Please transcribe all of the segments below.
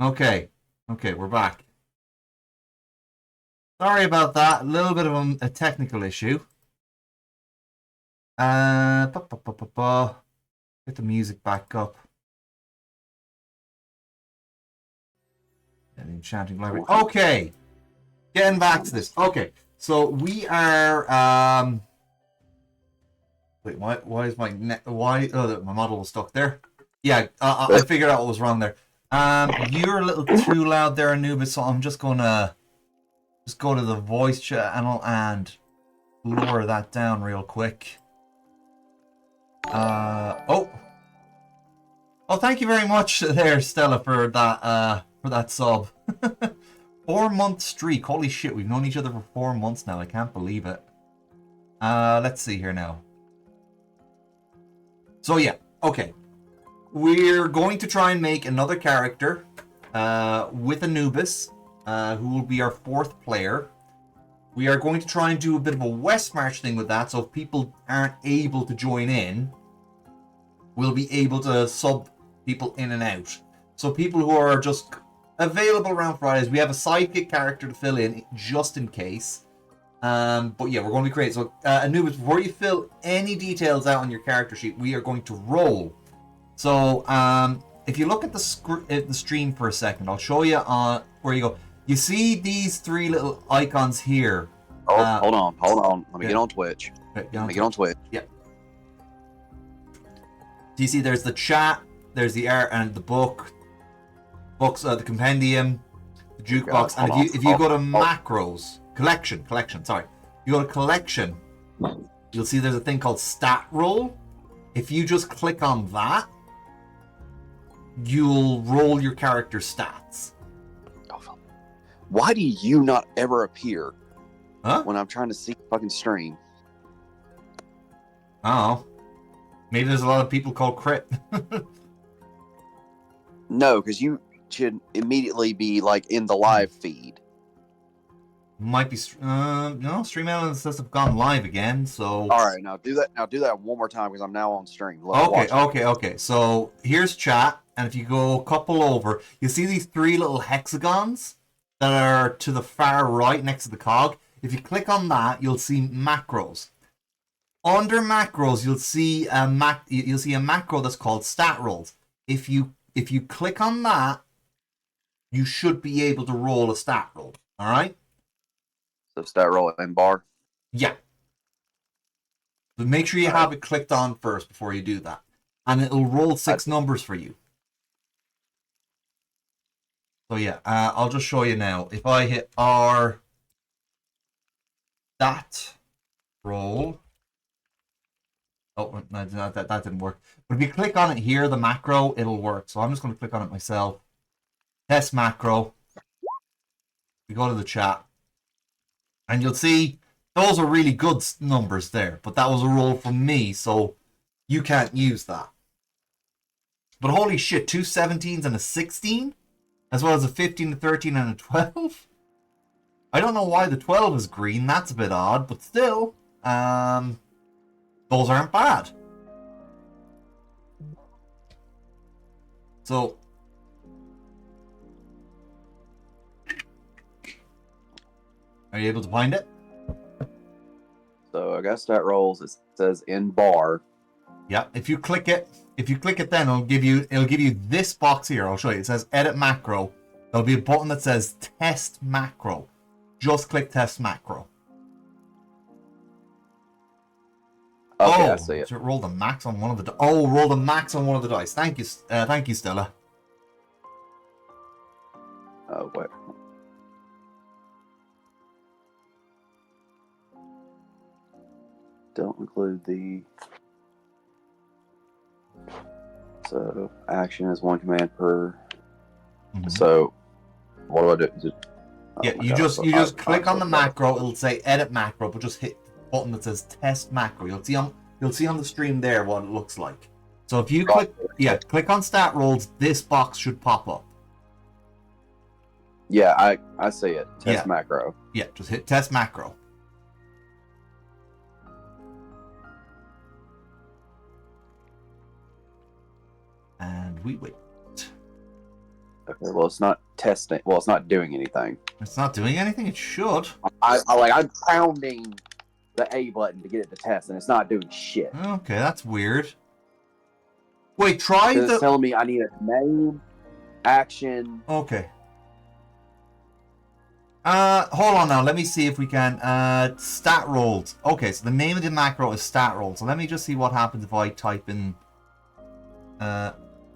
Okay. Okay, we're back. Sorry about that. A little bit of a technical issue. Ba, ba, ba, ba, ba. Get the music back up. And enchanting library. Okay. Getting back to this. Okay. So we are wait, why is my why my model was stuck there? Yeah, I figured out what was wrong there. You're a little too loud there, Anubis, so I'm just gonna go to the voice channel and lower that down real quick. Oh, thank you very much there, Stella, for that sub. 4 month streak. Holy shit, we've known each other for 4 months now. I can't believe it. Let's see here now. So yeah, okay. We're going to try and make another character with Anubis, who will be our 4th player. We are going to try and do a bit of a West March thing with that, so if people aren't able to join in, we'll be able to sub people in and out. So people who are just available around Fridays, we have a sidekick character to fill in just in case. But yeah, we're going to be creating. So Anubis, before you fill any details out on your character sheet, we are going to roll. So if you look at the stream for a second, I'll show you where you go. You see these 3 little icons here. Oh, hold on. Let me get on Twitch. Let me get on Twitch. Yeah. Do you see there's the chat, there's the art and the books, the compendium, the jukebox, and if you go to macros, collection, sorry. You go to collection, you'll see there's a thing called stat roll. If you just click on that, you'll roll your character stats. Why do you not ever appear when I'm trying to see fucking stream? Oh. Maybe there's a lot of people called Crit. No, because you should immediately be like in the live feed. Might be no, Stream Elements says have gone live again, so alright, now do that one more time because I'm now on stream. Okay. So here's chat, and if you go a couple over, you see these 3 little hexagons that are to the far right next to the cog. If you click on that, you'll see macros. Under macros, you'll see a macro that's called stat rolls. If you click on that, you should be able to roll a stat roll. All right. So stat roll and bar. Yeah. But make sure you have it clicked on first before you do that, and it'll roll 6 numbers for you. So yeah, I'll just show you now. If I hit R, stat roll. Oh, no, that didn't work. But if you click on it here, the macro, it'll work. So I'm just going to click on it myself. Test macro. We go to the chat. And you'll see those are really good numbers there. But that was a roll from me, so you can't use that. But holy shit, 2 17s and a 16? As well as a 15, a 13, and a 12? I don't know why the 12 is green. That's a bit odd. But still, those aren't bad. So, are you able to find it? So I got stat rolls. It says in bar. Yeah. If you click it, then it'll give you this box here. I'll show you. It says edit macro. There'll be a button that says test macro. Just click test macro. Okay, I see it. So roll the max on one of the. Roll the max on one of the dice. Thank you, Stella. Oh wait. Don't include the. So action is 1 command per. Mm-hmm. So what do I do? Is it, you just click on the macro. It'll say edit macro, but just hit the button that says test macro. You'll see on the stream there what it looks like. So if you click on stat rolls, this box should pop up. Yeah, I see it. Test macro. Yeah, just hit test macro. And we wait. Okay, well, it's not testing. Well, it's not doing anything. It's not doing anything? It should. I'm pounding the A button to get it to test, and it's not doing shit. Okay, that's weird. Wait, try It's the... telling me I need a name, action. Okay. Hold on now. Let me see if we can... stat rolled. Okay, so the name of the macro is stat rolled. So let me just see what happens if I type in...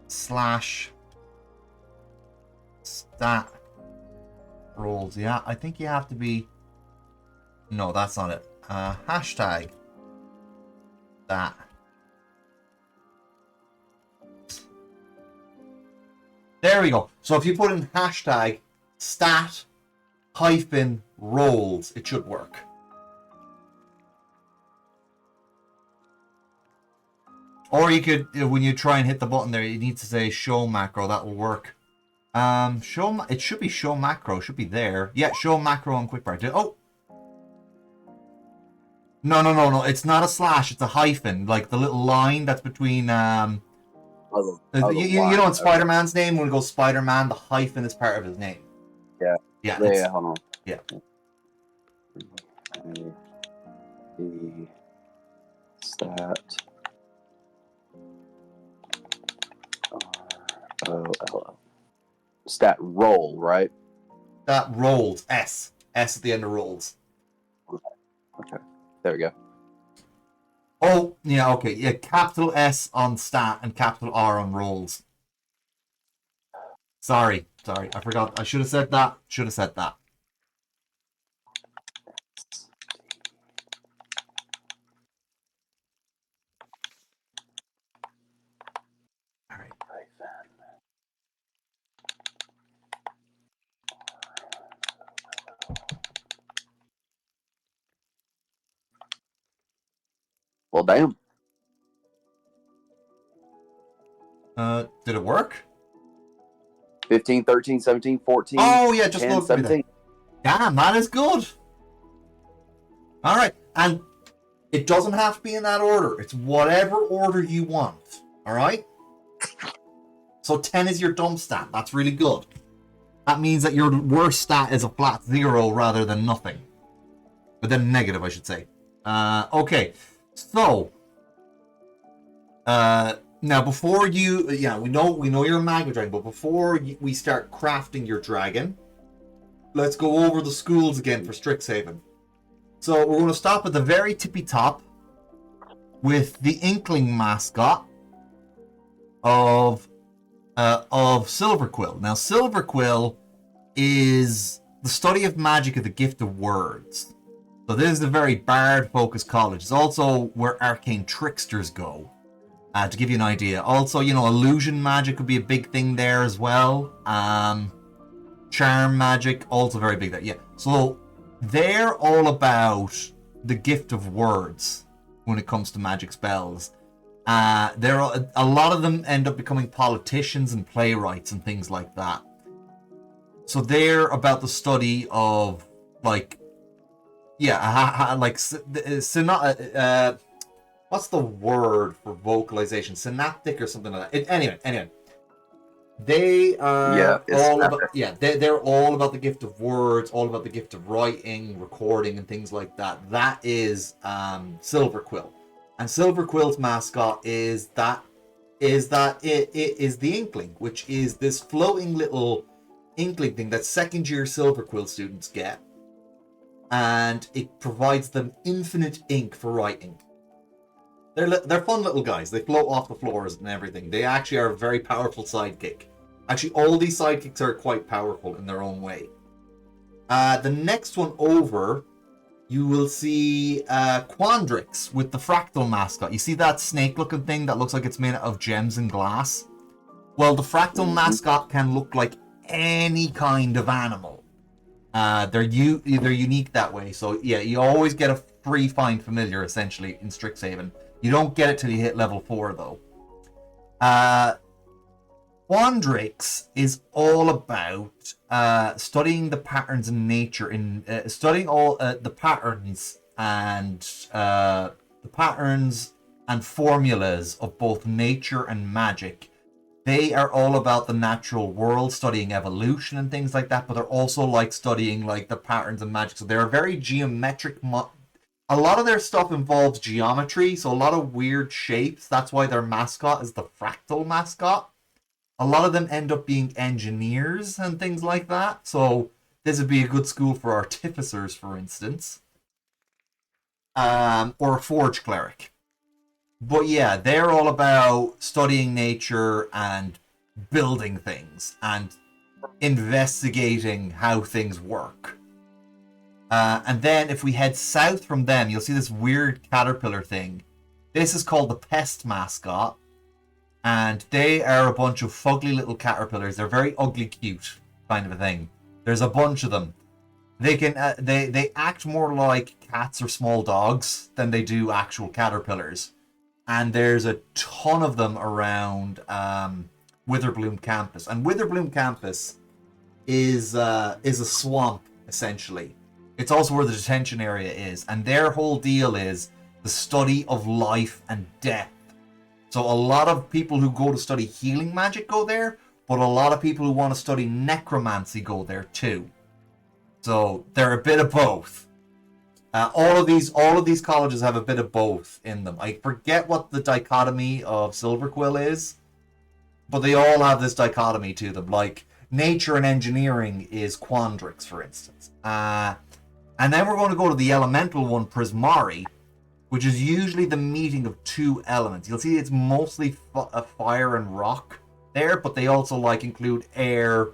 slash... stat rolls. Yeah, I think you have to be... No, that's not it. Hashtag... that. There we go. So if you put in hashtag stat hyphen rolls, it should work. Or you could, when you try and hit the button there, you need to say show macro. That will work. It should be show macro. It should be there. Yeah, show macro on quick bar. Oh. No. It's not a slash. It's a hyphen. Like the little line that's between you know in Spider-Man's name, when it goes Spider-Man, the hyphen is part of his name. Yeah. Yeah, hold on. Yeah. The stat R-O-L-O. Stat roll, right? That rolls. S at the end of rolls. Okay. There we go. Oh, yeah, okay. Yeah, capital S on stat and capital R on rolls. Sorry. I forgot. I should have said that. All right. Well, damn. Did it work? 15, 13, 17, 14. Oh, yeah, just 10, look at 17. Damn, that is good. All right, and it doesn't have to be in that order. It's whatever order you want. All right. So 10 is your dump stat. That's really good. That means that your worst stat is a flat 0 rather than nothing. But then negative, I should say. Okay. So, now before you, we know you're a Magma Dragon, but before we start crafting your dragon, let's go over the schools again for Strixhaven. So we're going to stop at the very tippy top with the Inkling mascot of Silverquill. Now, Silverquill is the study of magic of the gift of words. So this is a very bard-focused college. It's also where arcane tricksters go. To give you an idea. Also, illusion magic could be a big thing there as well. Charm magic, also very big there. Yeah. So they're all about the gift of words when it comes to magic spells. A lot of them end up becoming politicians and playwrights and things like that. So they're about the study of what's the word for vocalization? Synaptic or something like that. Anyway. They are they're all about the gift of words, all about the gift of writing, recording, and things like that. That is Silverquill. And Silverquill's mascot is the Inkling, which is this floating little Inkling thing that second year Silverquill students get. And it provides them infinite ink for writing. They're fun little guys. They float off the floors and everything. They actually are a very powerful sidekick. Actually, all these sidekicks are quite powerful in their own way. The next one over, you will see Quandrix with the fractal mascot. You see that snake-looking thing that looks like it's made out of gems and glass? Well, the fractal mascot can look like any kind of animal. They're unique that way. So yeah, you always get a free find familiar essentially in Strixhaven. You don't get it till you hit level 4 though. Quandrix is all about studying the patterns in nature, studying all the patterns and formulas of both nature and magic, They are all about the natural world, studying evolution and things like that, but they're also like studying like the patterns of magic. So they're a very geometric. A lot of their stuff involves geometry, so a lot of weird shapes. That's why their mascot is the fractal mascot. A lot of them end up being engineers and things like that. So this would be a good school for artificers, for instance, or a forge cleric. But yeah, they're all about studying nature and building things and investigating how things work. And then if we head south from them, you'll see this weird caterpillar thing. This is called the pest mascot. And they are a bunch of fugly little caterpillars. They're very ugly cute, kind of a thing. There's a bunch of them. They can they act more like cats or small dogs than they do actual caterpillars. And there's a ton of them around Witherbloom campus. And Witherbloom campus is a swamp, essentially. It's also where the detention area is. And their whole deal is the study of life and death. So a lot of people who go to study healing magic go there, but a lot of people who want to study necromancy go there too. So they're a bit of both. All of these colleges have a bit of both in them. I forget what the dichotomy of Silverquill is, but they all have this dichotomy to them. Like nature and engineering is Quandrix, for instance. And then we're going to go to the elemental one, Prismari, which is usually the meeting of two elements. You'll see it's mostly fire and rock there, but they also like include air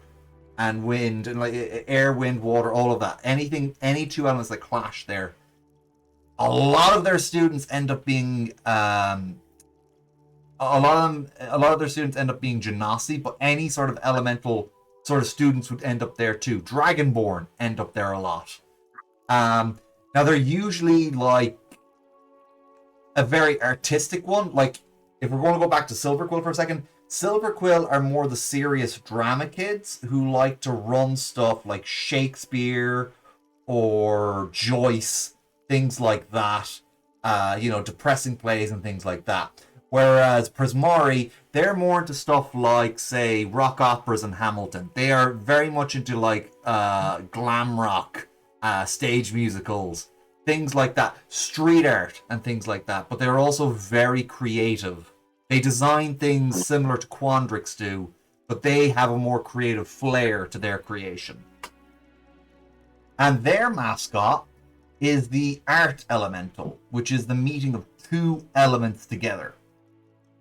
and wind, and like air, wind, water, all of that. Any two elements that clash there. A lot of their students end up being a lot of their students end up being Genasi, but any sort of elemental sort of students would end up there too. Dragonborn end up there a lot. Now they're usually like a very artistic one. Like if we're going to go back to Silverquill for a second, Silverquill are more the serious drama kids who like to run stuff like Shakespeare or Joyce, things like that. Depressing plays and things like that. Whereas Prismari, they're more into stuff like, say, rock operas and Hamilton. They are very much into like glam rock, stage musicals, things like that, street art and things like that. But they're also very creative. They design things similar to Quandrix do, but they have a more creative flair to their creation. And their mascot is the art elemental, which is the meeting of two elements together.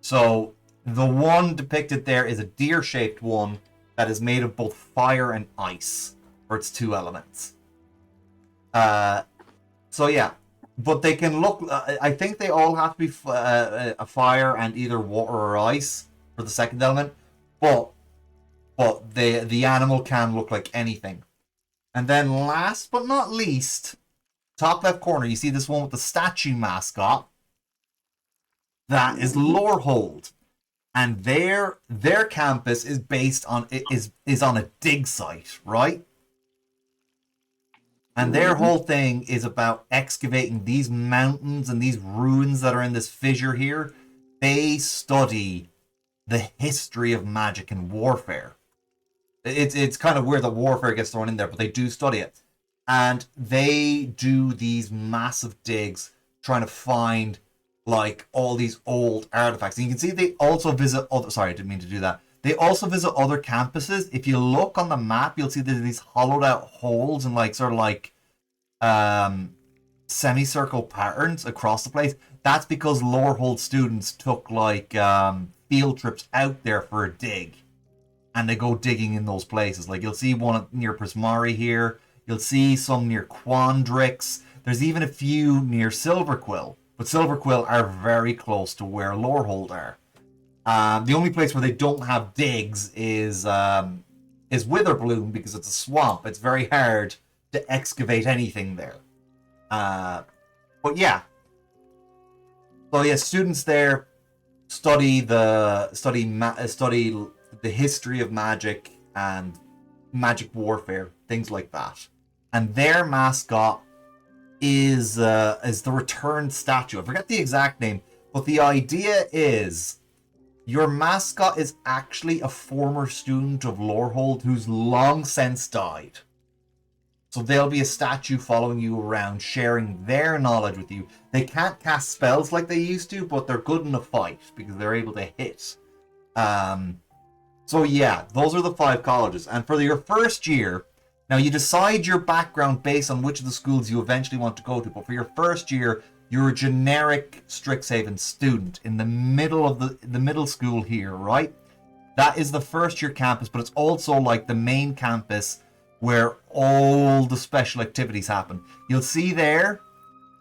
So the one depicted there is a deer-shaped one that is made of both fire and ice for its two elements. So yeah, but they can look. I think they all have to be a fire and either water or ice for the second element. But the animal can look like anything. And then last but not least, top left corner, you see this one with the statue mascot. That is Lorehold, and their campus is based on is on a dig site, right? And their whole thing is about excavating these mountains and these ruins that are in this fissure here. They study the history of magic and warfare. It's kind of weird that warfare gets thrown in there, but they do study it. And they do these massive digs trying to find like all these old artifacts. And you can see they also visit other, sorry, I didn't mean to do that. They also visit other campuses. If you look on the map, you'll see there's these hollowed out holes and like sort of like semicircle patterns across the place. That's because Lorehold students took like field trips out there for a dig. And they go digging in those places. Like you'll see one near Prismari here. You'll see some near Quandrix. There's even a few near Silverquill. But Silverquill are very close to where Lorehold are. The only place where they don't have digs is Witherbloom because it's a swamp. It's very hard to excavate anything there. But yeah. So yeah, students there study the history of magic and magic warfare, things like that. And their mascot is the returned statue. I forget the exact name, but the idea is Your mascot is actually a former student of Lorehold who's long since died. So there'll be a statue following you around, sharing their knowledge with you. They can't cast spells like they used to, but they're good in a fight because they're able to hit. So yeah, those are the 5 colleges. And for your first year, now you decide your background based on which of the schools you eventually want to go to. But for your first year, you're a generic Strixhaven student in the middle of the middle school here, right? That is the first year campus, but it's also like the main campus where all the special activities happen. You'll see there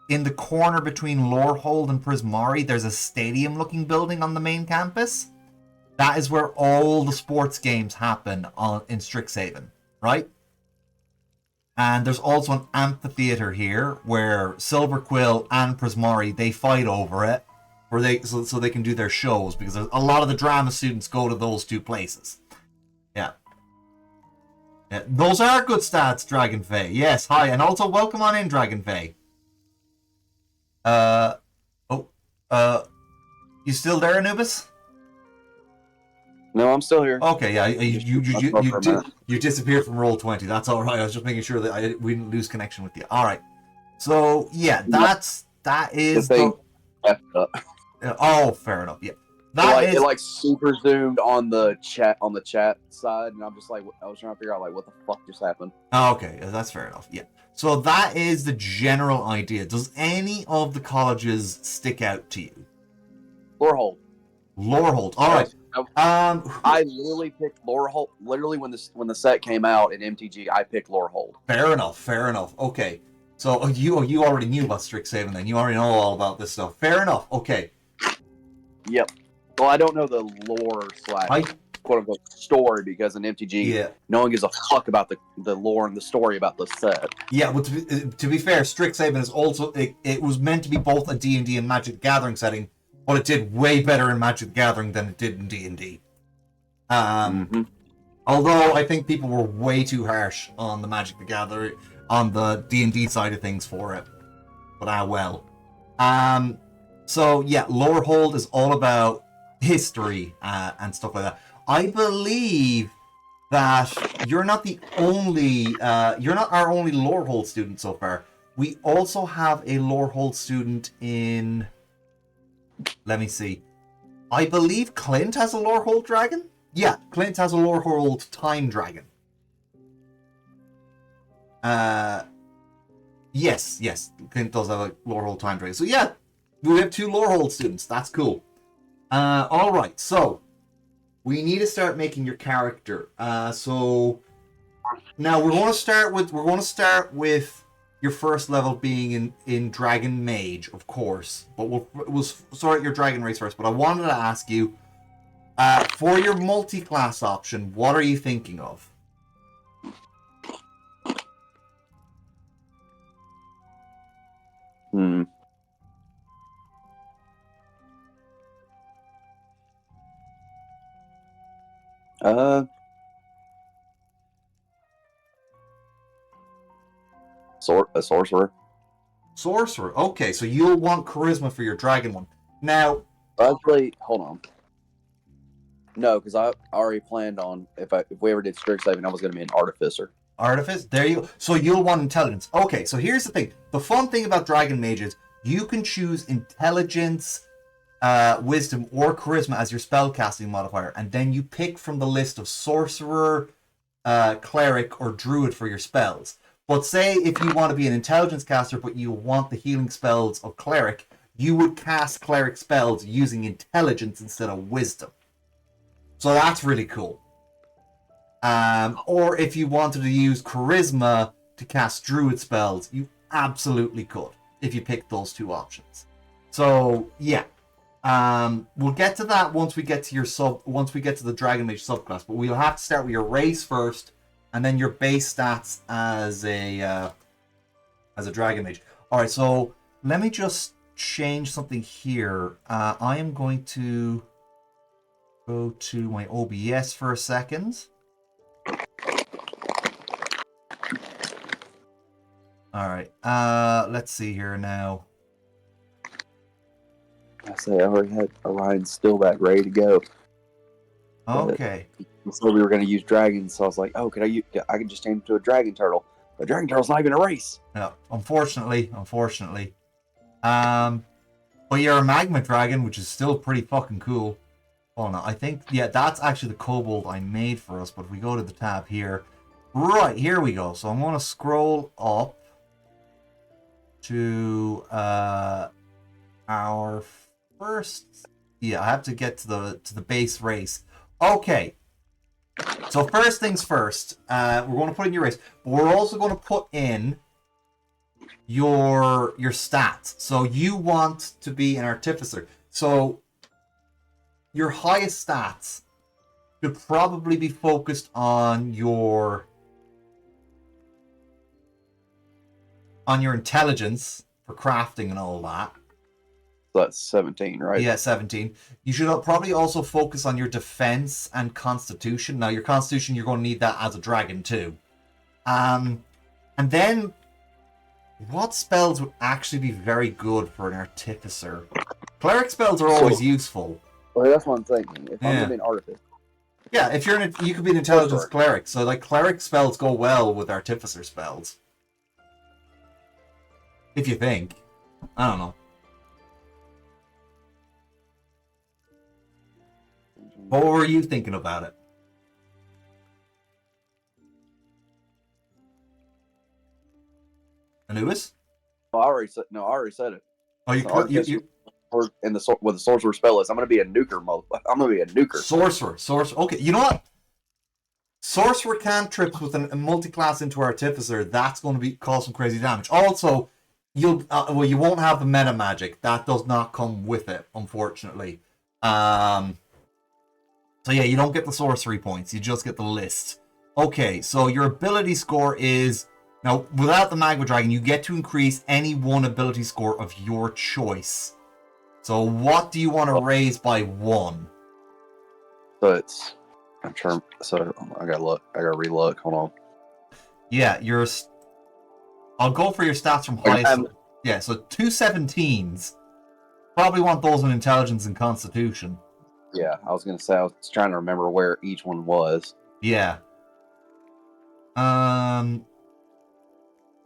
in the corner between Lorehold and Prismari, there's a stadium-looking building on the main campus. That is where all the sports games happen in Strixhaven, right? And there's also an amphitheater here where Silverquill and Prismari, they fight over it, so they can do their shows, because a lot of the drama students go to those 2 places. Yeah. Those are good stats, Dragon Fae. Yes, hi, and also welcome on in, Dragon Fae. You still there, Anubis? No, I'm still here. Okay, yeah, you disappeared from Roll20. That's all right. I was just making sure that we didn't lose connection with you. All right. So yeah, that is the thing. Oh, fair enough. Yeah, it like super zoomed on the chat side, and I'm just like, I was trying to figure out like what the fuck just happened. Oh, okay, that's fair enough. Yeah. So that is the general idea. Does any of the colleges stick out to you? Lorehold. All right. I literally picked Lorehold. Literally, when the set came out in MTG, I picked Lorehold. Fair enough. Okay. So you already knew about Strixhaven, then. You already know all about this stuff. Fair enough. Okay. Yep. Well, I don't know the lore / quote unquote story, because in MTG, no one gives a fuck about the lore and the story about the set. Yeah, well, to be fair, Strixhaven is also it was meant to be both a D&D and Magic the Gathering setting, but it did way better in Magic the Gathering than it did in D&D. Although I think people were way too harsh on the Magic the Gathering, on the D&D side of things for it. But well. So yeah, Lorehold is all about history and stuff like that. I believe that you're not our only Lorehold student so far. We also have a Lorehold student in... Let me see. I believe Clint has a Lorehold dragon? Yeah, Clint has a Lorehold time dragon. Yes, Clint does have a Lorehold time dragon. So yeah, we have 2 Lorehold students. That's cool. Alright, so we need to start making your character. So now we're going to start with your first level being in Dragon Mage, of course. But we'll sort out your Dragon race first. But I wanted to ask you, for your multi-class option, what are you thinking of? A sorcerer. Sorcerer. Okay, so you'll want charisma for your dragon one. Now, actually, hold on. No, because I already planned on if we ever did Strixhaven, I was going to be an artificer. Artifice. There you go. So you'll want intelligence. Okay, so here's the thing. The fun thing about dragon mages, you can choose intelligence, wisdom, or charisma as your spellcasting modifier, and then you pick from the list of sorcerer, cleric, or druid for your spells. But say if you want to be an intelligence caster, but you want the healing spells of cleric, you would cast cleric spells using intelligence instead of wisdom. So that's really cool. Or if you wanted to use charisma to cast druid spells, you absolutely could if you picked those 2 options. So yeah, we'll get to that once we get to the Dragon Mage subclass. But we'll have to start with your race first, and then your base stats as a Dragon Mage. All right, so let me just change something here. I am going to go to my OBS for a second. All right, let's see here now. I say I already had Orion Stillback ready to go. Okay. So we were going to use dragons, so I was like, oh, I can just change into a dragon turtle. But dragon turtle's not even a race. No, unfortunately. But you're a magma dragon, which is still pretty fucking cool. Oh no, I think, yeah, that's actually the kobold I made for us, but if we go to the tab here, right, here we go. So I'm going to scroll up to our first, yeah, I have to get to the base race. Okay, so first things first, we're going to put in your race, but we're also going to put in your stats. So you want to be an artificer. So your highest stats should probably be focused on your intelligence for crafting and all that. So that's 17, right? Yeah, 17. You should probably also focus on your defense and constitution. Now, your constitution, you're going to need that as a dragon too. And then, what spells would actually be very good for an artificer? Cleric spells are always useful. Well, that's what I'm thinking. If I'm going to be an artificer. Yeah, if you're you could be an intelligence cleric. So, like, cleric spells go well with artificer spells. If you think. I don't know. What were you thinking about it? Anubis? Oh, I already said it. Oh, you and what the sorcerer spell is, I'm going to be a nuker. I'm going to be a nuker. Sorcerer. Okay, you know what? Sorcerer cantrips with a multi-class into Artificer, that's going to cause some crazy damage. Also, you won't have the meta magic. That does not come with it, unfortunately. So yeah, you don't get the sorcery points. You just get the list. Okay, so your ability score is... Now, without the Magma Dragon, you get to increase any one ability score of your choice. So what do you want to raise by 1? So it's... So I gotta look. I gotta relook. Hold on. Yeah, I'll go for your stats from highest. Yeah, so 2 17s. Probably want those in intelligence and constitution. Yeah, I was gonna say, I was trying to remember where each one was. Yeah.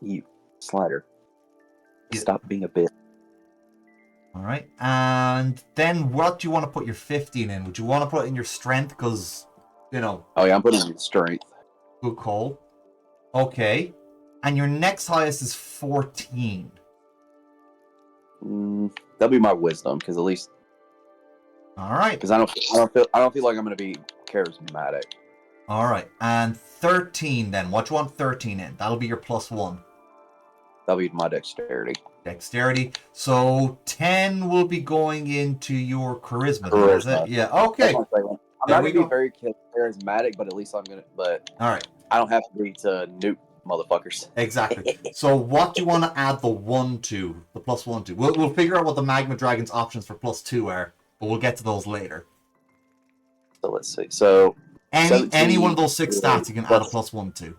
You slider. Stop being a bitch. Alright. And then what do you want to put your 15 in? Would you want to put it in your strength? Because, you know. Oh yeah, I'm putting in strength. Good call. Okay. And your next highest is 14. That'll be my wisdom, because at least. All right. Because I don't feel like I'm going to be charismatic. All right, and 13 then. What do you want 13 in? That'll be your +1. That'll be my dexterity. Dexterity. So 10 will be going into your charisma. Is it? Yeah. Okay. I'm not going to be very charismatic, but at least I'm going to. But all right. I don't have to be to nuke motherfuckers. Exactly. So what do you want to add the 1 to? The +1 to? We'll figure out what the Magma Dragon's options for +2 are, but we'll get to those later. So let's see. So any one of those 6 stats you can add a +1 to.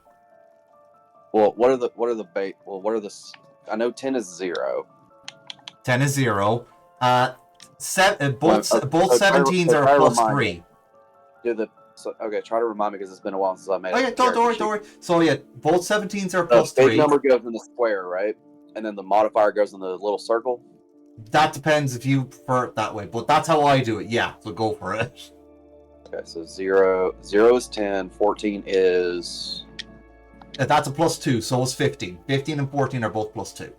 Well, what are the I know 10 is 0. 10 is 0. Both 17s are +3. Okay, try to remind me because it's been a while since I made it. Oh yeah, don't worry. So yeah, both 17s are +3. The base number goes in the square, right? And then the modifier goes in the little circle? That depends if you prefer it that way, but that's how I do it, yeah, so go for it. Okay, so 0 is 10, 14 is... That's a +2, so is 15. 15 and 14 are both +2.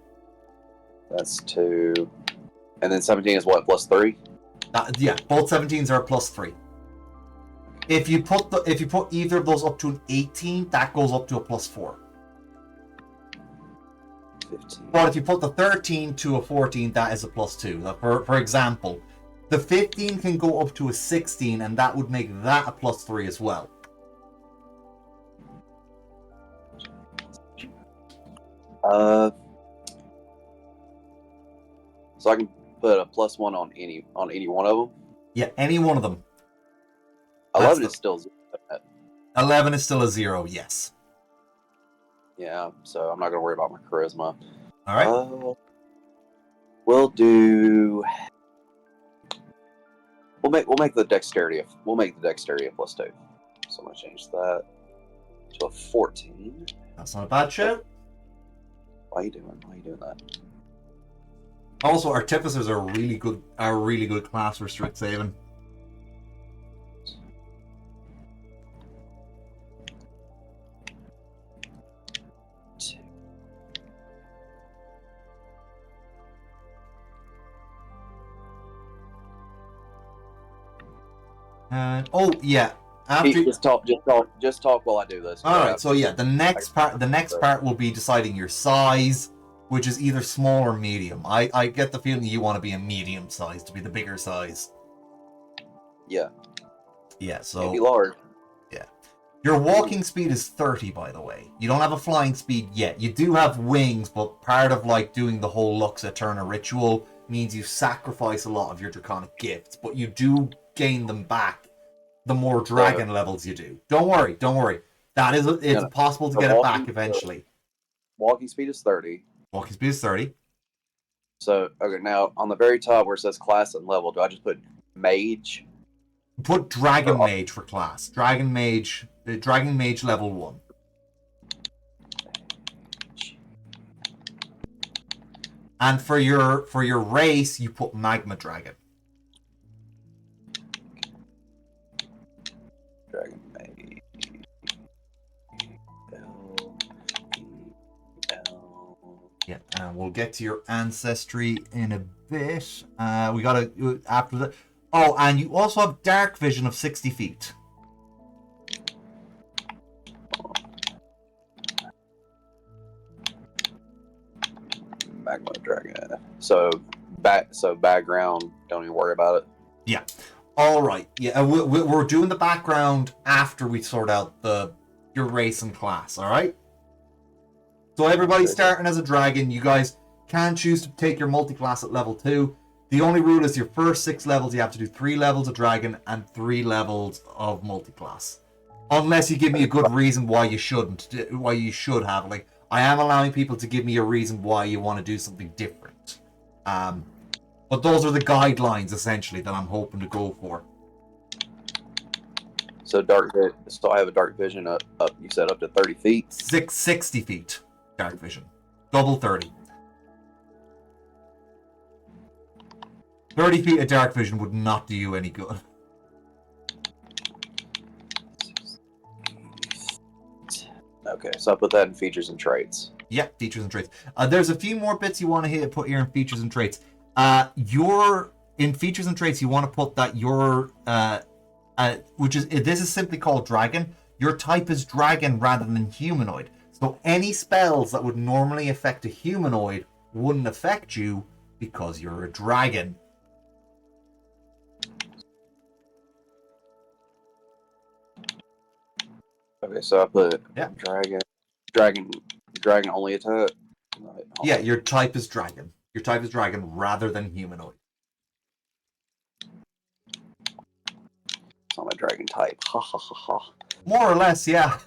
That's 2. And then 17 is what, +3? Yeah, both 17s are +3. If you put either of those up to an 18, that goes up to a +4. 15. But if you put the 13 to a 14, that is a +2. For example, the 15 can go up to a 16, and that would make that a +3 as well. So I can put a +1 on any one of them? Yeah, any one of them. 11 is still 0. 11 is still a 0, yes. Yeah, so I'm not going to worry about my charisma. All right. We'll do... we'll make the dexterity a +2. So I'm gonna change that to a 14. That's not a bad shout. Why are you doing that? Also, artificers are a really good class for Strixhaven. Oh yeah. After just talk while I do this. All right. So yeah, the next part will be deciding your size, which is either small or medium. I get the feeling you want to be a medium size, to be the bigger size. Yeah. Yeah. So can't be large. Yeah. Your walking speed is 30, by the way. You don't have a flying speed yet. You do have wings, but part of like doing the whole Lux Eterna ritual means you sacrifice a lot of your draconic gifts, but you do gain them back the more dragon levels you do. Don't worry. It's possible to get it back eventually. Walking speed is 30. Walking speed is 30. So, okay, now on the very top where it says class and level, do I just put mage? Put dragon mage for class. Dragon mage level 1. And for your race, you put magma dragon. Dragon mage. Yeah, and we'll get to your ancestry in a bit. We gotta after that. Oh, and you also have dark vision of 60 feet. Magma dragon. So background. Don't even worry about it. Yeah. All right. Yeah, we're doing the background after we sort out your race and class. All right. So everybody's starting as a dragon. You guys can choose to take your multi-class at level 2. The only rule is your first 6 levels, you have to do 3 levels of dragon and 3 levels of multi-class. Unless you give me a good reason why you shouldn't, why you should have. Like, I am allowing people to give me a reason why you want to do something different. But those are the guidelines, essentially, that I'm hoping to go for. So I have a dark vision up. You said up to 30 feet. 60 feet dark vision, double 30. 30 feet of dark vision would not do you any good. Okay, so I'll put that in features and traits. Yeah, features and traits. There's a few more bits you want to put here in features and traits. In features and traits, you want to put that this is simply called dragon. Your type is dragon rather than humanoid. So any spells that would normally affect a humanoid wouldn't affect you because you're a dragon. Okay, so I put dragon only attack. Yeah, your type is dragon. Your type is dragon rather than humanoid. It's not my dragon type. Ha ha ha ha. More or less, yeah.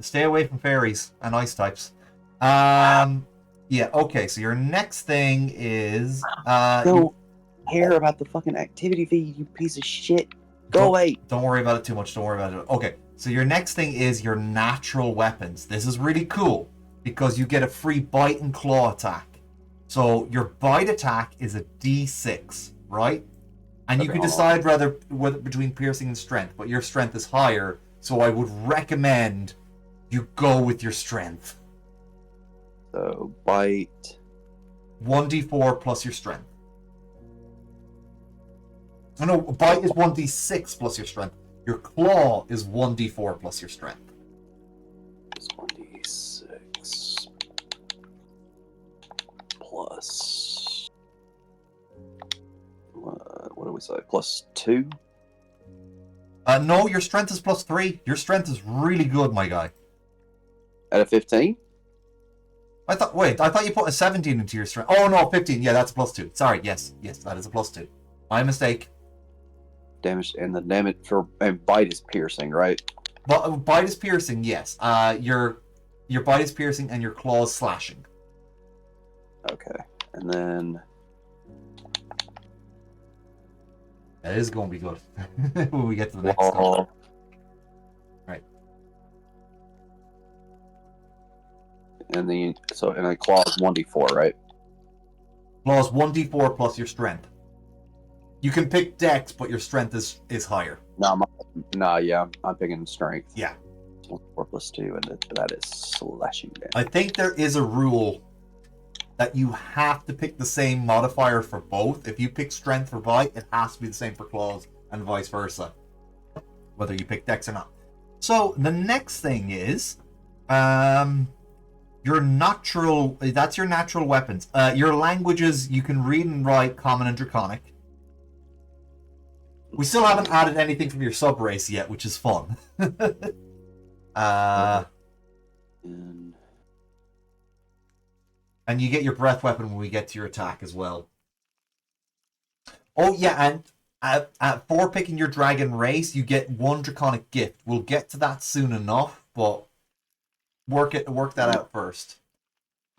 Stay away from fairies and ice types. Yeah, okay, so your next thing is... Don't care about the fucking activity feed, you piece of shit. Go away. Don't worry about it too much. Don't worry about it. Okay, so your next thing is your natural weapons. This is really cool because you get a free bite and claw attack. So your bite attack is a D6, right? And you can decide whether between piercing and strength, but your strength is higher, so I would recommend you go with your strength. So bite 1d4 plus your strength. Oh, no, bite is 1d6 plus your strength. Your claw is 1d4 plus your strength. It's 1d6 plus... what do we say? Plus 2? No, your strength is plus 3. Your strength is really good, my guy. At a 15? I thought you put a 17 into your strength. Oh, no, 15. Yeah, that's a plus 2. Sorry, yes, that is a plus 2. My mistake. Damage, and the damage and bite is piercing, right? But bite is piercing, yes. Your bite is piercing and your claw is slashing. Okay, and then That is going to be good when we get to the next stuff. Right. And then claws 1d4, right? Claws 1d4 plus your strength. You can pick dex, but your strength is higher. I'm picking strength. Yeah. 4 plus 2, and that is slashing damage. I think there is a rule that you have to pick the same modifier for both. If you pick strength for bite, it has to be the same for claws, and vice versa, whether you pick dex or not. So the next thing is your natural. That's your natural weapons. Your languages, you can read and write Common and Draconic. We still haven't added anything from your sub race yet, which is fun. And you get your breath weapon when we get to your attack as well. Oh yeah, and for picking your dragon race, you get 1 draconic gift. We'll get to that soon enough, but work that out first.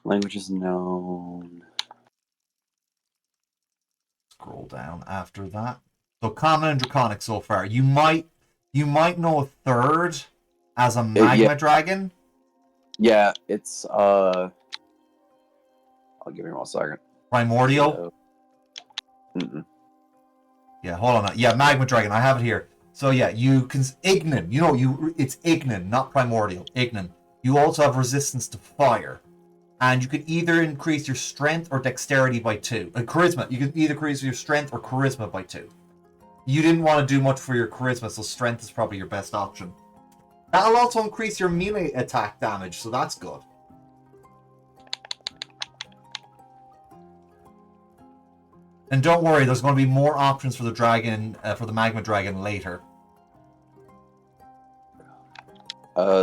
Languages known. Scroll down after that. So common and draconic so far. You might know a third as a magma dragon. Yeah, it's I'll give you 1 second. Primordial. Yeah, hold on. Yeah, magma dragon. I have it here. So yeah, you can Ignan. It's Ignan, not primordial. Ignan. You also have resistance to fire, and you can either increase your strength or dexterity by 2. Charisma. You can either increase your strength or charisma by 2. You didn't want to do much for your charisma, so strength is probably your best option. That'll also increase your melee attack damage, so that's good. And don't worry, there's going to be more options for the dragon, for the magma dragon later.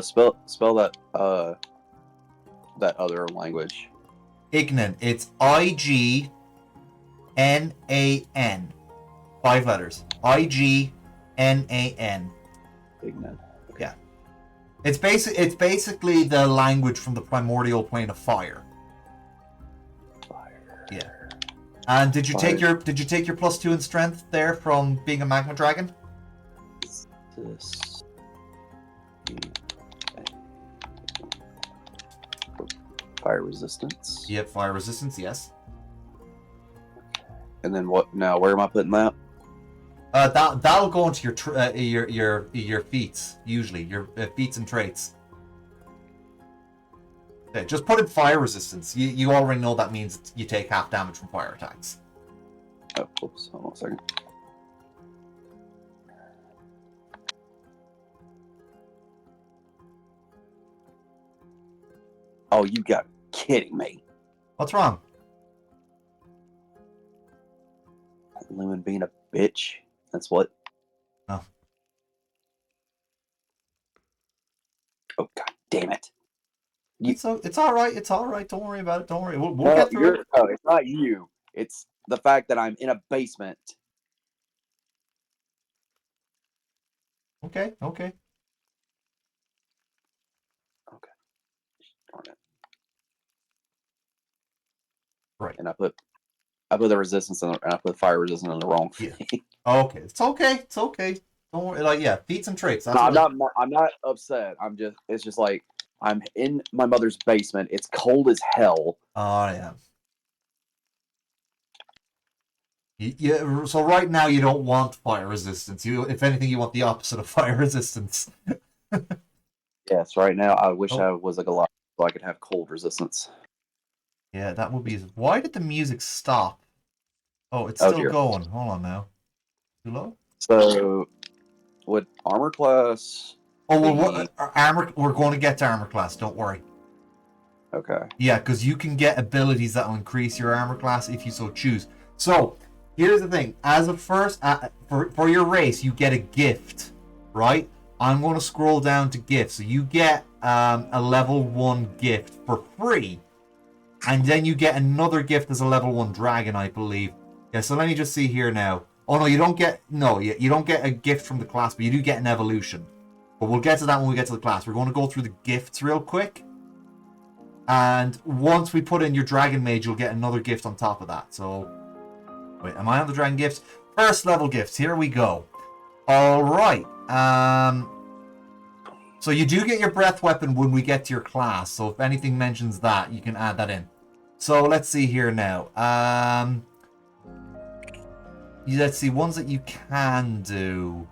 Spell that that other language. Ignan. It's IGNAN. 5 letters. IGNAN. Ignan. Yeah. It's basically the language from the primordial plane of fire. Fire. Yeah. And did you take your +2 in strength there from being a magma dragon? This. Fire resistance. Yep, fire resistance, yes. And then what? Now, where am I putting that? That'll go into your feats usually, your feats and traits. Okay, just put in fire resistance. You already know that means you take half damage from fire attacks. Oh, oops! Hold on a second. Oh, you got kidding me? What's wrong? Lumen being a bitch. That's what. No. Oh, god damn it! It's all right. It's all right. Don't worry about it. Don't worry. We'll get through it. No, it's not you. It's the fact that I'm in a basement. Okay. Okay. Darn it. Right. And I put the resistance and I put fire resistance on the wrong thing. Yeah. Okay. It's okay. It's okay. Don't worry. Feats and traits. That's I'm not upset. It's just like I'm in my mother's basement. It's cold as hell. Oh yeah. Yeah. So right now you don't want fire resistance. If anything, you want the opposite of fire resistance. Yes. Right now, I wish I was a Goliath so I could have cold resistance. Yeah, that would be. Why did the music stop? Oh, it's still going. Hold on now. Too low? So, would armor class? Oh, well, armor. We're going to get to armor class. Don't worry. Okay. Yeah, because you can get abilities that will increase your armor class if you so choose. So, here's the thing. As a first, for your race, you get a gift, right? I'm going to scroll down to gifts. So you get a level 1 gift for free. And then you get another gift as a level 1 dragon, I believe. Yeah, so let me just see here now. Oh no, you don't get a gift from the class, but you do get an evolution. But we'll get to that when we get to the class. We're going to go through the gifts real quick. And once we put in your dragon mage, you'll get another gift on top of that. So, wait, am I on the dragon gifts? First level gifts. Here we go. All right. So you do get your breath weapon when we get to your class. So if anything mentions that, you can add that in. So let's see here now. Let's see, ones that you can do.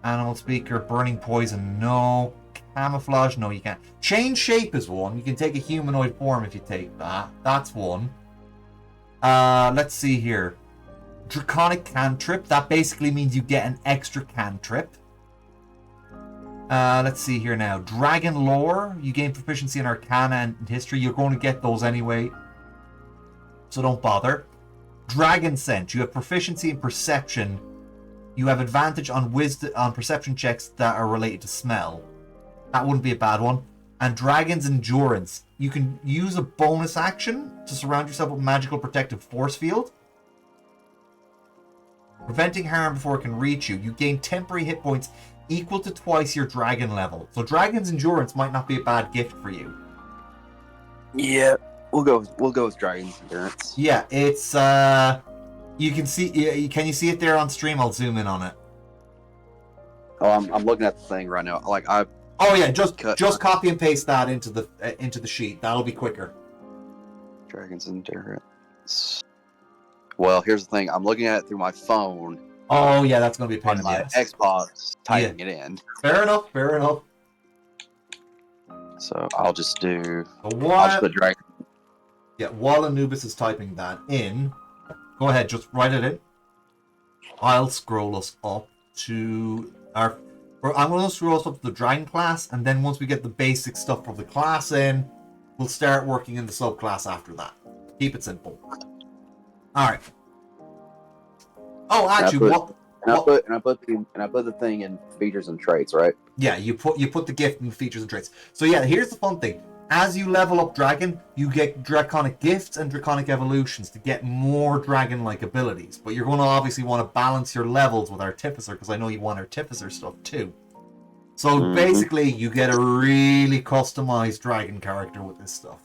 Animal speaker, burning poison, no. Camouflage, no, you can't. Change shape is one. You can take a humanoid form if you take that. That's one. Let's see here. Draconic cantrip. That basically means you get an extra cantrip. Let's see here now. Dragon lore. You gain proficiency in Arcana and History. You're going to get those anyway, so don't bother. Dragon scent. You have proficiency in Perception. You have advantage on wisdom on perception checks that are related to smell. That wouldn't be a bad one. And Dragon's endurance. You can use a bonus action to surround yourself with magical protective force field, preventing harm before it can reach you. You gain temporary hit points equal to twice your dragon level. So Dragon's endurance might not be a bad gift for you. Yeah, we'll go with Dragon's endurance. Yeah, it's you can see. Can you see it there on stream? I'll zoom in on it. Oh, I'm looking at the thing right now. Oh yeah, just copy and paste that into the sheet. That'll be quicker. Dragon's endurance. Well, here's the thing. I'm looking at it through my phone. Oh yeah, that's gonna be a pain on in the my ass. Xbox, typing it in. Fair enough. Fair enough. So I'll just do. I'll just put Dragon. Yeah, while Anubis is typing that in, go ahead, just write it in. I'll scroll us up to our. I'm going to scroll us up to the Dragon class, and then once we get the basic stuff for the class in, we'll start working in the subclass after that. Keep it simple. All right. Oh, actually, I put the thing in features and traits, right? Yeah, you put the gift in features and traits. So yeah, here's the fun thing. As you level up Dragon, you get Draconic gifts and Draconic evolutions to get more Dragon-like abilities. But you're going to obviously want to balance your levels with Artificer, because I know you want Artificer stuff too. So basically, you get a really customized Dragon character with this stuff.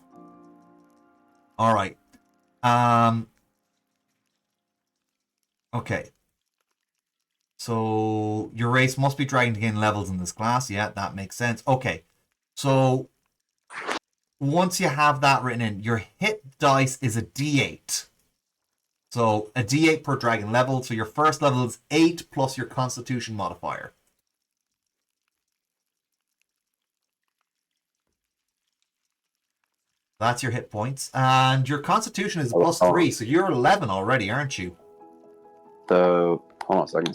All right. Okay. So your race must be Dragon to gain levels in this class. Yeah, that makes sense. Okay. So once you have that written in, your hit dice is a D8. So a D8 per Dragon level. So your first level is 8 plus your Constitution modifier. That's your hit points. And your Constitution is plus 3, so you're 11 already, aren't you? So hold on a second.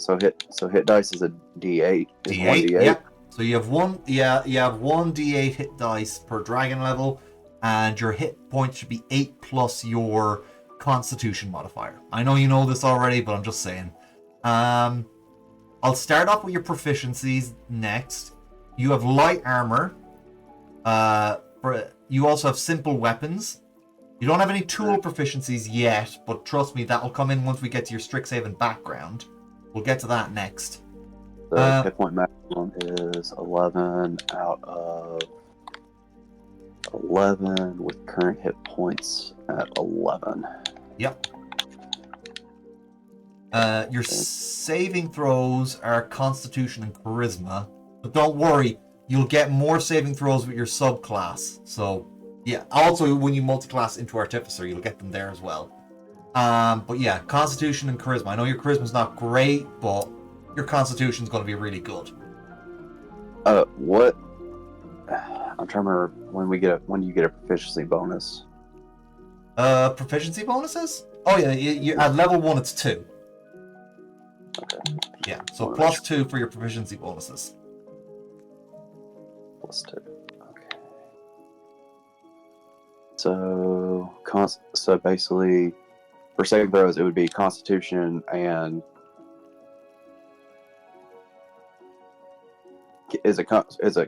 So hit dice is a D8. D8. Yeah. So you have one. Yeah, you have one D8 hit dice per Dragon level, and your hit points should be 8 plus your Constitution modifier. I know you know this already, but I'm just saying. I'll start off with your proficiencies next. You have light armor. You also have simple weapons. You don't have any tool proficiencies yet, but trust me, that will come in once we get to your Strixhaven background. We'll get to that next. The hit point maximum is 11 out of 11 with current hit points at 11. Yep. Your saving throws are Constitution and Charisma, but don't worry, you'll get more saving throws with your subclass. So, yeah. Also, when you multiclass into Artificer, you'll get them there as well. But yeah, Constitution and Charisma. I know your Charisma's not great, but your Constitution's going to be really good. What? I'm trying to remember when you get a proficiency bonus. Proficiency bonuses? Oh yeah, you at level 1 it's 2. Okay. Yeah, so plus 2 for your proficiency bonuses. Plus 2. Okay. So basically, for saving throws, it would be Constitution and is it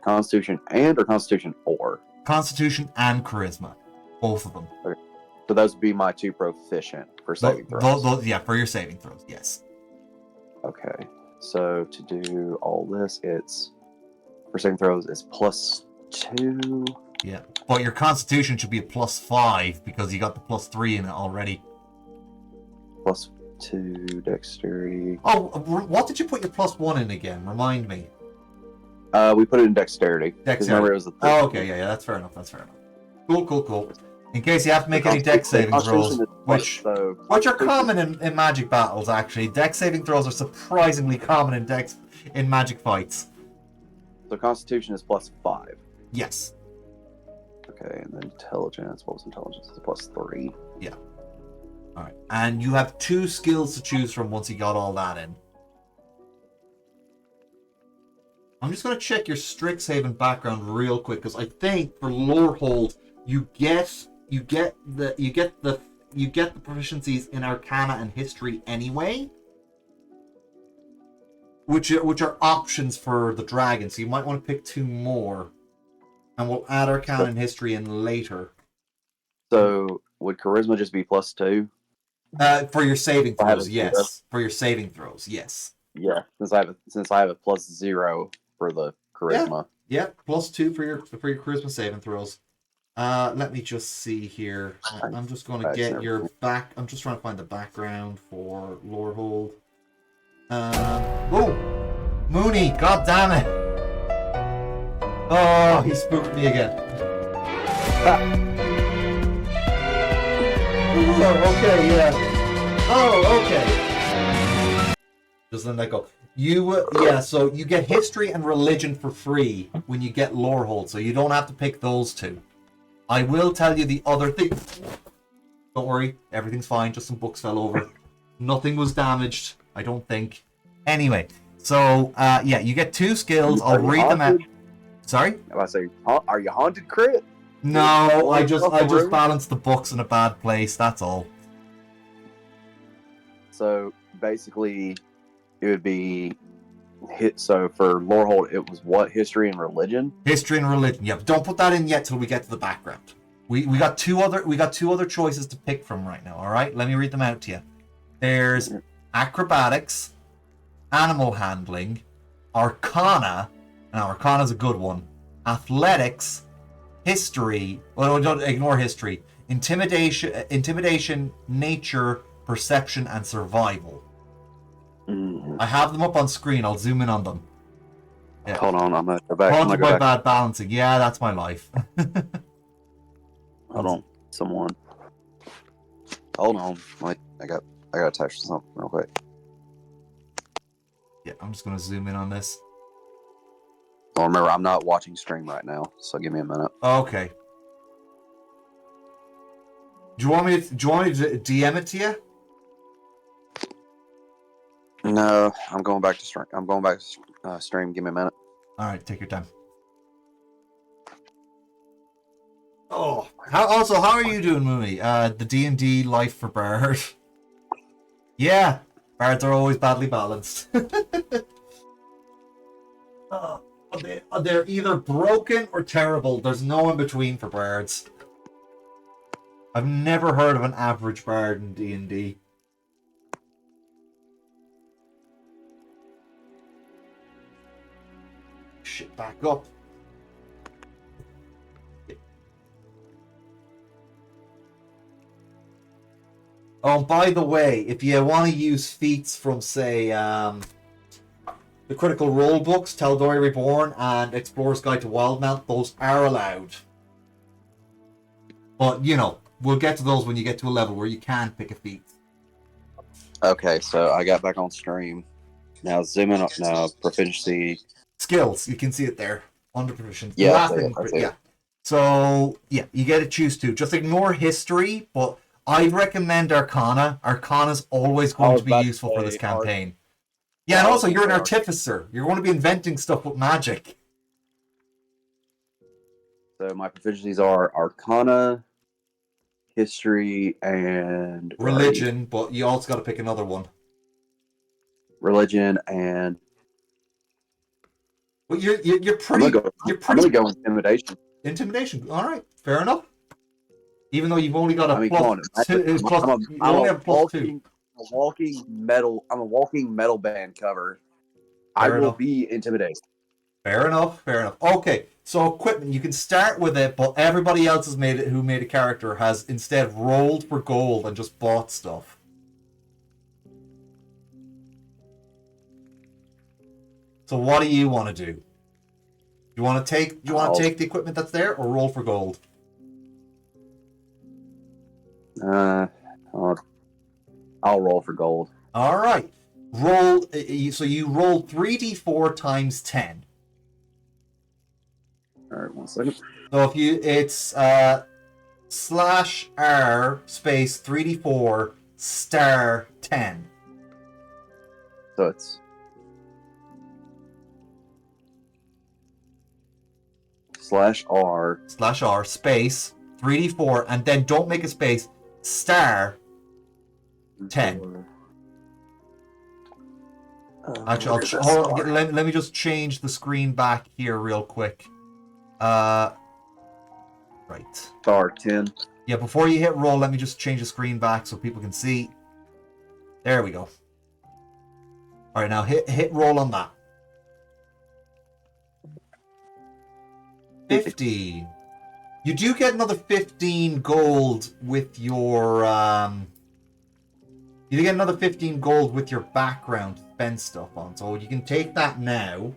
Constitution and or Constitution or? Constitution and Charisma, both of them. Okay. So those would be my 2 proficient for saving throws. Yeah, for your saving throws, yes. Okay, so to do all this, it's for saving throws is plus 2. Yeah, but your Constitution should be a plus 5 because you got the plus 3 in it already. +2 dexterity. Oh, what did you put your +1 in again? Remind me. We put it in dexterity. Dexterity. It was the oh, okay, yeah, that's fair enough. That's fair enough. Cool. In case you have to make any dex saving throws, which are common in magic battles, actually. Dex saving throws are surprisingly common in magic fights. So Constitution is +5. Yes. Okay, and then Intelligence. What was Intelligence? It's +3. Yeah. All right, and you have 2 skills to choose from once you got all that in. I'm just going to check your Strixhaven background real quick, because I think for Lorehold you get the proficiencies in Arcana and History anyway, which are options for the dragon. So you might want to pick 2 more, and we'll add Arcana and History in later. So would Charisma just be +2? For your saving throws, yes. For your saving throws, yes. Yeah, since I have a +0 for the Charisma. Yeah, +2 for your Charisma saving throws. Let me just see here. I'm just going to get your back. I'm just trying to find the background for Lorehold. Oh, Mooney! God damn it! Oh, he spooked me again. Oh, okay, yeah. Oh, okay. Just let that go. So you get History and Religion for free when you get Lorehold, so you don't have to pick those 2. I will tell you the other thing. Don't worry, everything's fine. Just some books fell over. Nothing was damaged, I don't think. Anyway, so yeah, you get 2 skills. I'll read them out. Sorry? I say, are you haunted, Crit? No, I just balanced the books in a bad place. That's all. So basically, it would be So for Lorehold, it was what? History and Religion? History and Religion. Yeah, but don't put that in yet till we get to the background. We got two other choices to pick from right now. All right, let me read them out to you. There's Acrobatics, Animal Handling, Arcana. Now Arcana's a good one. Athletics, History. Well, don't ignore History. Intimidation, Nature, Perception, and Survival. I have them up on screen. I'll zoom in on them. Yeah. Hold on, I'm gonna go back. Haunted by bad balancing. Yeah, that's my life. Hold on, someone. Hold on, I gotta touch something real quick. Yeah, I'm just gonna zoom in on this. Well, remember, I'm not watching stream right now, so give me a minute. Okay. Do you want me to DM it to you? No, I'm going back to stream. Stream. Give me a minute. All right, take your time. Oh, how are you doing, Mooney? The D&D life for Bard. Yeah, Bards are always badly balanced. They're either broken or terrible. There's no in between for Bards. I've never heard of an average Bard in D&D. Shit, back up. Oh, and by the way, if you want to use feats from, say, the Critical Role books, Tal'Dorei Reborn and Explorer's Guide to Wildmount, those are allowed. But, you know, we'll get to those when you get to a level where you can pick a feat. Okay, so I got back on stream. Now zooming up now, proficiency. Skills, you can see it there. Under proficiency. Yeah, yeah. So, yeah, you get to choose 2. Just ignore History, but I'd recommend Arcana. Arcana's always going to be useful for this campaign. Yeah, and also you're an artificer. You're going to be inventing stuff with magic. So my proficiencies are Arcana, History, and Religion, but you also got to pick another one. Religion and. Well, you're pretty. I'm gonna go Intimidation. Intimidation. All right, fair enough. Even though you've only got a I'm a walking metal band cover. I will be intimidated. Fair enough. Okay, so equipment, you can start with it, but everybody else who made a character has instead rolled for gold and just bought stuff. So what do you want to do? You want to take the equipment that's there, or roll for gold? I'll roll for gold. All right. Roll. So you roll 3d4 times 10. All right, 1 second. So it's /r space 3d4 star 10. So it's /r space 3d4, and then don't make a space, star 10. Actually, let me just change the screen back here real quick. Right. Star 10. Yeah, before you hit roll, let me just change the screen back so people can see. There we go. All right, now hit roll on that. 15. You do get another 15 gold with your you do get another 15 gold with your background to spend stuff on. So you can take that now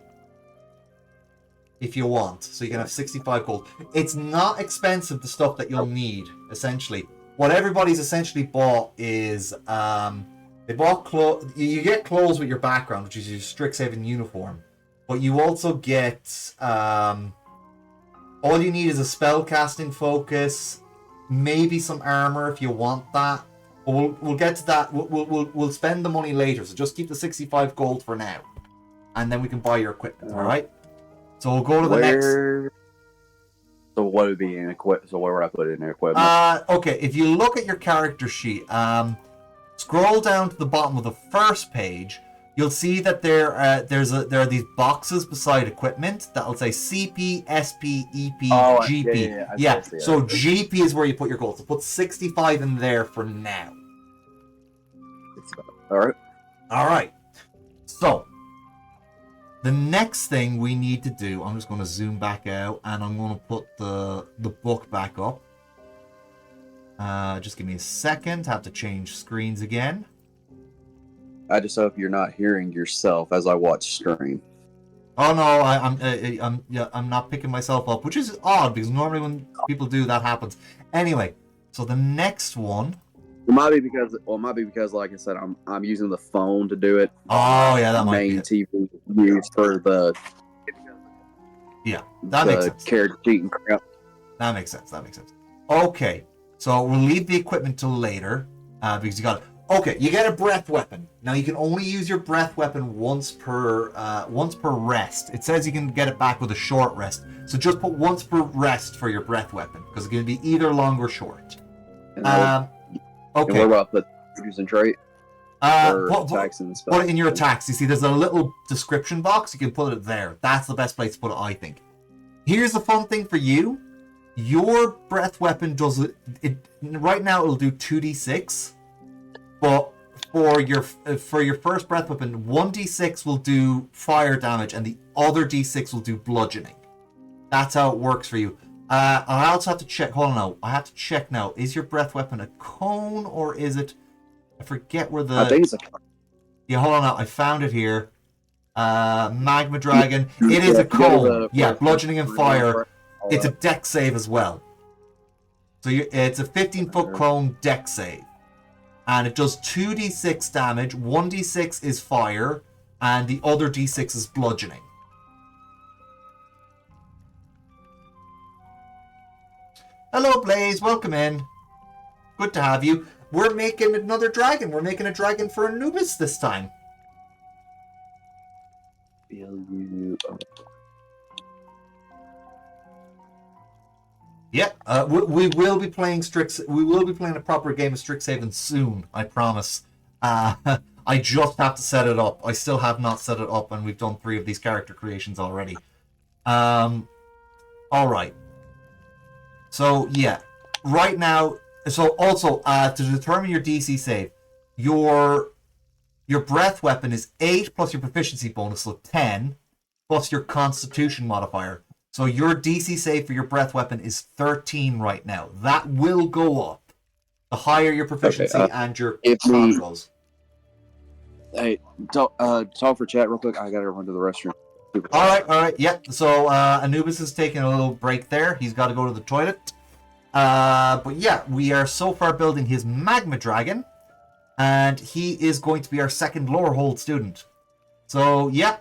if you want. So you can have 65 gold. It's not expensive, the stuff that you'll need, essentially. What everybody's essentially bought is they bought clothes. You get clothes with your background, which is your Strixhaven uniform. But you also get all you need is a spellcasting focus, maybe some armor if you want that. But we'll get to that. We'll spend the money later. So just keep the 65 gold for now, and then we can buy your equipment. All right. So we'll go to the next. So what would be in equipment? So where would I put it in equipment? Okay. If you look at your character sheet, scroll down to the bottom of the first page. You'll see that there are these boxes beside equipment that'll say CP, SP, EP, GP. Yeah. So GP is where you put your gold. So put 65 in there for now. All right. All right. So the next thing we need to do, I'm just going to zoom back out and I'm going to put the book back up. Just give me a second. Have to change screens again. I just hope you're not hearing yourself as I watch stream. Oh no, I'm not picking myself up, which is odd because normally when people do that happens. Anyway, so the next one. It might be because, like I said, I'm using the phone to do it. Oh yeah, that might be main TV used for the. Yeah, that makes sense. Character sheet and crap. That makes sense. Okay, so we'll leave the equipment till later because you got it. Okay, you get a breath weapon. Now you can only use your breath weapon once per rest. It says you can get it back with a short rest. So just put once per rest for your breath weapon because it's going to be either long or short. Okay. And where will I put using trait? Put it in your attacks. You see, there's a little description box. You can put it there. That's the best place to put it, I think. Here's the fun thing for you. Your breath weapon does it right now. It'll do 2d6. But for your first breath weapon, 1d6 will do fire damage and the other d6 will do bludgeoning. That's how it works for you. I also have to check. Hold on now. I have to check now. Is your breath weapon a cone or is it? I forget where the. I think it's a cone. Yeah, hold on now. I found it here. Magma Dragon. It is a cone. Yeah, bludgeoning and fire. It's a dex save as well. So it's a 15-foot cone dex save. And it does 2d6 damage, 1d6 is fire, and the other d6 is bludgeoning. Hello, Blaze, welcome in. Good to have you. We're making another dragon. We're making a dragon for Anubis this time. Yeah, we will be playing We will be playing a proper game of Strixhaven soon. I promise. I just have to set it up. I still have not set it up, and we've done 3 of these character creations already. All right. So yeah, right now. So also to determine your DC save, your breath weapon is 8 plus your proficiency bonus, so 10 plus your Constitution modifier. So your DC save for your breath weapon is 13 right now. That will go up the higher your proficiency and your con goes. Hey, talk for chat real quick. I gotta run to the restroom. All right, yeah. So Anubis is taking a little break there. He's got to go to the toilet. But yeah, we are so far building his magma dragon, and he is going to be our second Lorehold student. So yeah,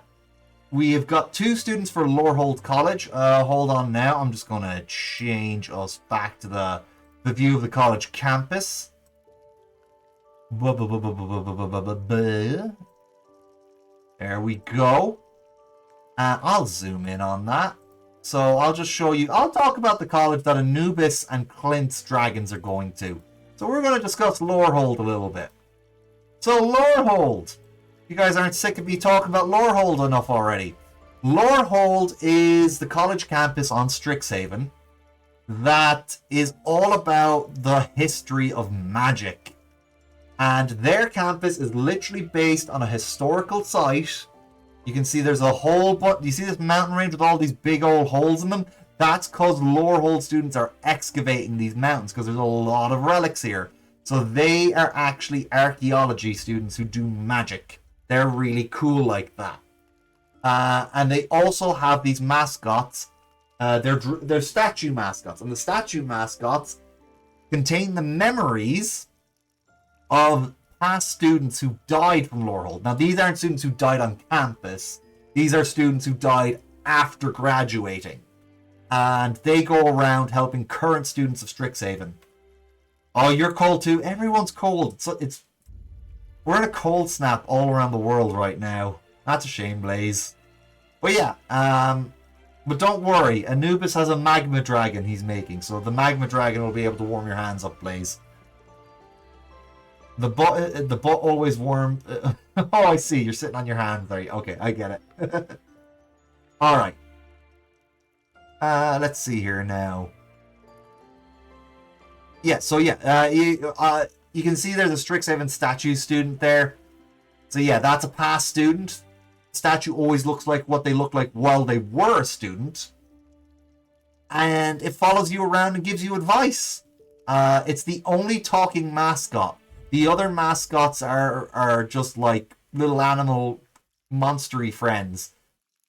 we have got 2 students for Lorehold College. Hold on now, I'm just gonna change us back to the view of the college campus. There we go. I'll zoom in on that. So I'll just show you. I'll talk about the college that Anubis and Clint's dragons are going to. So we're going to discuss Lorehold a little bit. So Lorehold. You guys aren't sick of me talking about Lorehold enough already. Lorehold is the college campus on Strixhaven that is all about the history of magic. And their campus is literally based on a historical site. You can see there's a whole bunch. You see this mountain range with all these big old holes in them? That's because Lorehold students are excavating these mountains because there's a lot of relics here. So they are actually archaeology students who do magic. They're really cool like that. And they also have these mascots. They're statue mascots. And the statue mascots contain the memories of past students who died from Lorehold. Now, these aren't students who died on campus. These are students who died after graduating. And they go around helping current students of Strixhaven. Oh, you're cold too? Everyone's cold. We're in a cold snap all around the world right now. That's a shame, Blaze. But yeah, but don't worry. Anubis has a magma dragon he's making. So the magma dragon will be able to warm your hands up, Blaze. The butt always warm. Oh, I see. You're sitting on your hand there. Okay, I get it. All right. Let's see here now. Yeah. So yeah, you can see there's a Strixhaven statue student there. So yeah, that's a past student. Statue always looks like what they looked like while they were a student, and it follows you around and gives you advice. It's the only talking mascot. The other mascots are just like little animal monstery friends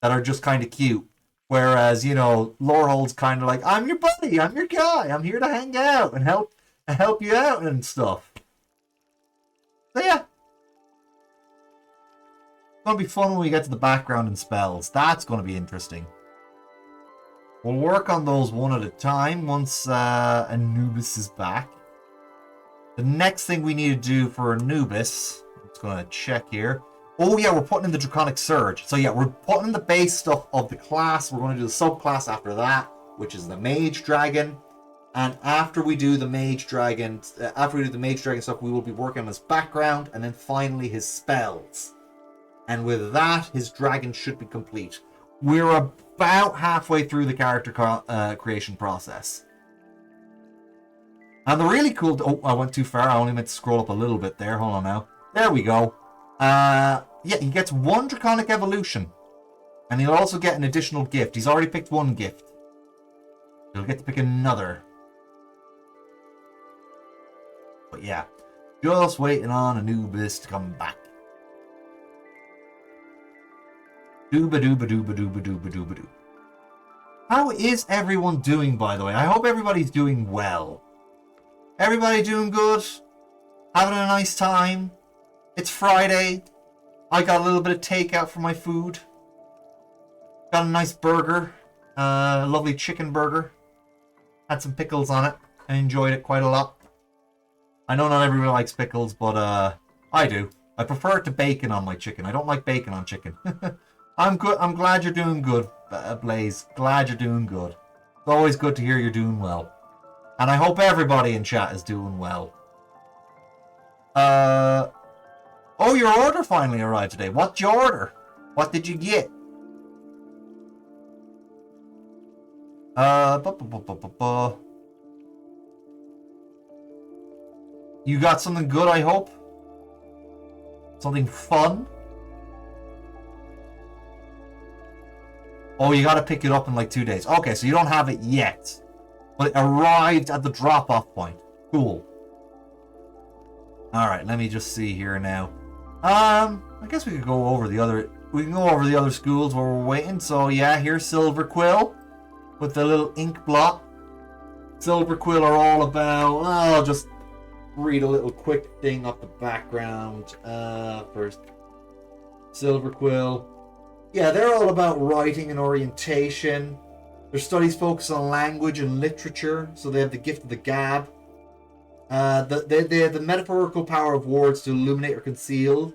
that are just kind of cute. Whereas, you know, Lorehold's kind of like, I'm your buddy, I'm your guy, I'm here to hang out and help you out and stuff. So yeah. It's going to be fun when we get to the background and spells. That's going to be interesting. We'll work on those one at a time once Anubis is back. The next thing we need to do for Anubis, I'm just going to check here. Oh yeah, we're putting in the Draconic Surge. So yeah, we're putting in the base stuff of the class. We're going to do the subclass after that, which is the Mage Dragon. And after we do the Mage Dragon, stuff, we will be working on his background and then finally his spells. And with that, his dragon should be complete. We're about halfway through the character creation process. And the really cool... Oh, I went too far. I only meant to scroll up a little bit there. Hold on now. There we go. Yeah, he gets 1 Draconic Evolution. And he'll also get an additional gift. He's already picked 1 gift. He'll get to pick another. But yeah. Just waiting on Anubis to come back. Dooba-dooba-dooba-dooba-dooba-dooba-doo. How is everyone doing, by the way? I hope everybody's doing well. Everybody doing good? Having a nice time? It's Friday. I got a little bit of takeout for my food. Got a nice burger. Lovely chicken burger. Had some pickles on it. I enjoyed it quite a lot. I know not everyone likes pickles, but I do. I prefer it to bacon on my chicken. I don't like bacon on chicken. I'm good. I'm glad you're doing good, Blaze. Glad you're doing good. It's always good to hear you're doing well. And I hope everybody in chat is doing well. Oh, your order finally arrived today. What's your order? What did you get? You got something good, I hope? Something fun? Oh, you gotta pick it up in like 2 days. Okay, so you don't have it yet. But it arrived at the drop-off point. Cool. Alright, let me just see here now. I guess we could go over the other... we can go over the other schools while we're waiting. So yeah, here's Silver Quill with the little ink blot. Silver Quill are all about. I'll just read a little quick thing off the background first. Silver Quill. Yeah, they're all about writing and orientation. Their studies focus on language and literature, so they have the gift of the gab. They have the metaphorical power of words to illuminate or conceal,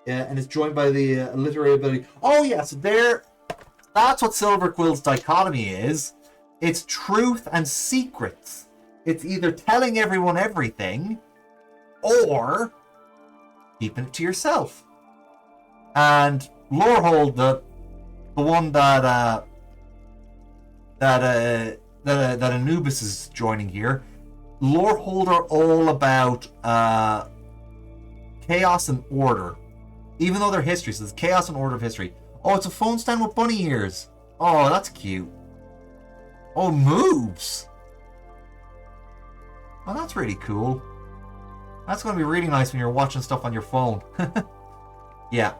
and it's joined by the literary ability. Oh yeah, so that's what Silver Quill's dichotomy is. It's truth and secrets. It's either telling everyone everything, or keeping it to yourself. And Lorehold, the one that Anubis is joining here, Lorehold are all about chaos and order. Even though they're history, so it's chaos and order of history. Oh, it's a phone stand with bunny ears. Oh, that's cute. Oh, moves. Oh, that's really cool. That's going to be really nice when you're watching stuff on your phone. Yeah.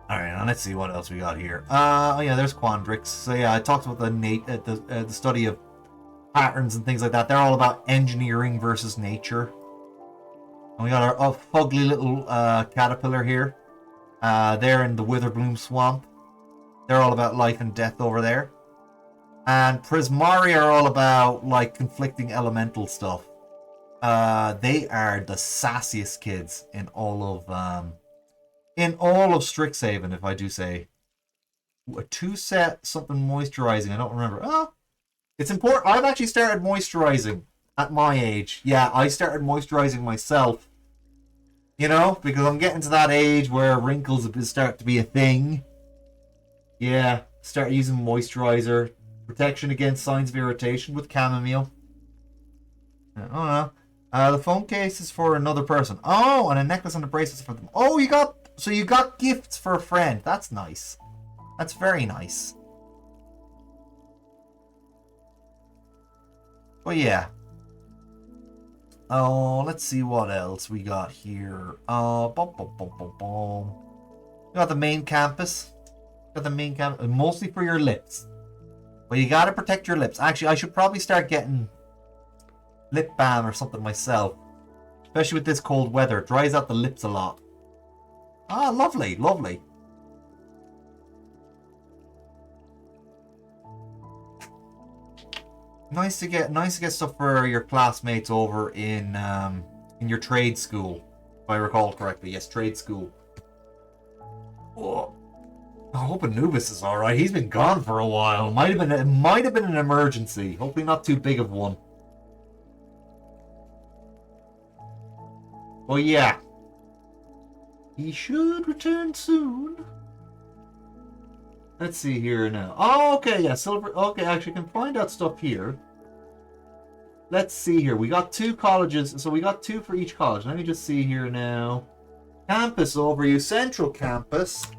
Alright, now let's see what else we got here. Oh yeah, there's Quandrix. So yeah, I talked about the study of patterns and things like that. They're all about engineering versus nature. And we got our fugly little caterpillar here. They're in the Witherbloom Swamp. They're all about life and death over there. And Prismari are all about like conflicting elemental stuff. They are the sassiest kids in all of Strixhaven, if I do say. A 2-set something moisturizing. I don't remember. Oh, it's important. I've actually started moisturizing at my age. Yeah, I started moisturizing myself. You know, because I'm getting to that age where wrinkles start to be a thing. Yeah, start using moisturizer. Protection against signs of irritation with chamomile. I don't know. The phone case is for another person. Oh, and a necklace and a bracelet for them. Oh, you got gifts for a friend. That's nice. That's very nice. Well, yeah. Oh, let's see what else we got here. We got the main campus. Mostly for your lips. But you gotta protect your lips. Actually, I should probably start getting lip balm or something myself. Especially with this cold weather. It dries out the lips a lot. Ah, lovely, lovely. Nice to get stuff for your classmates over in your trade school, if I recall correctly. Yes, trade school. Oh, I hope Anubis is all right. He's been gone for a while. It might have been an emergency. Hopefully, not too big of one. Well, yeah. He should return soon. Let's see here now. Oh, okay, yeah, silver. Okay, actually, I can find out stuff here. Let's see here. We got 2 colleges, so we got 2 for each college. Let me just see here now. Campus overview, Central Campus.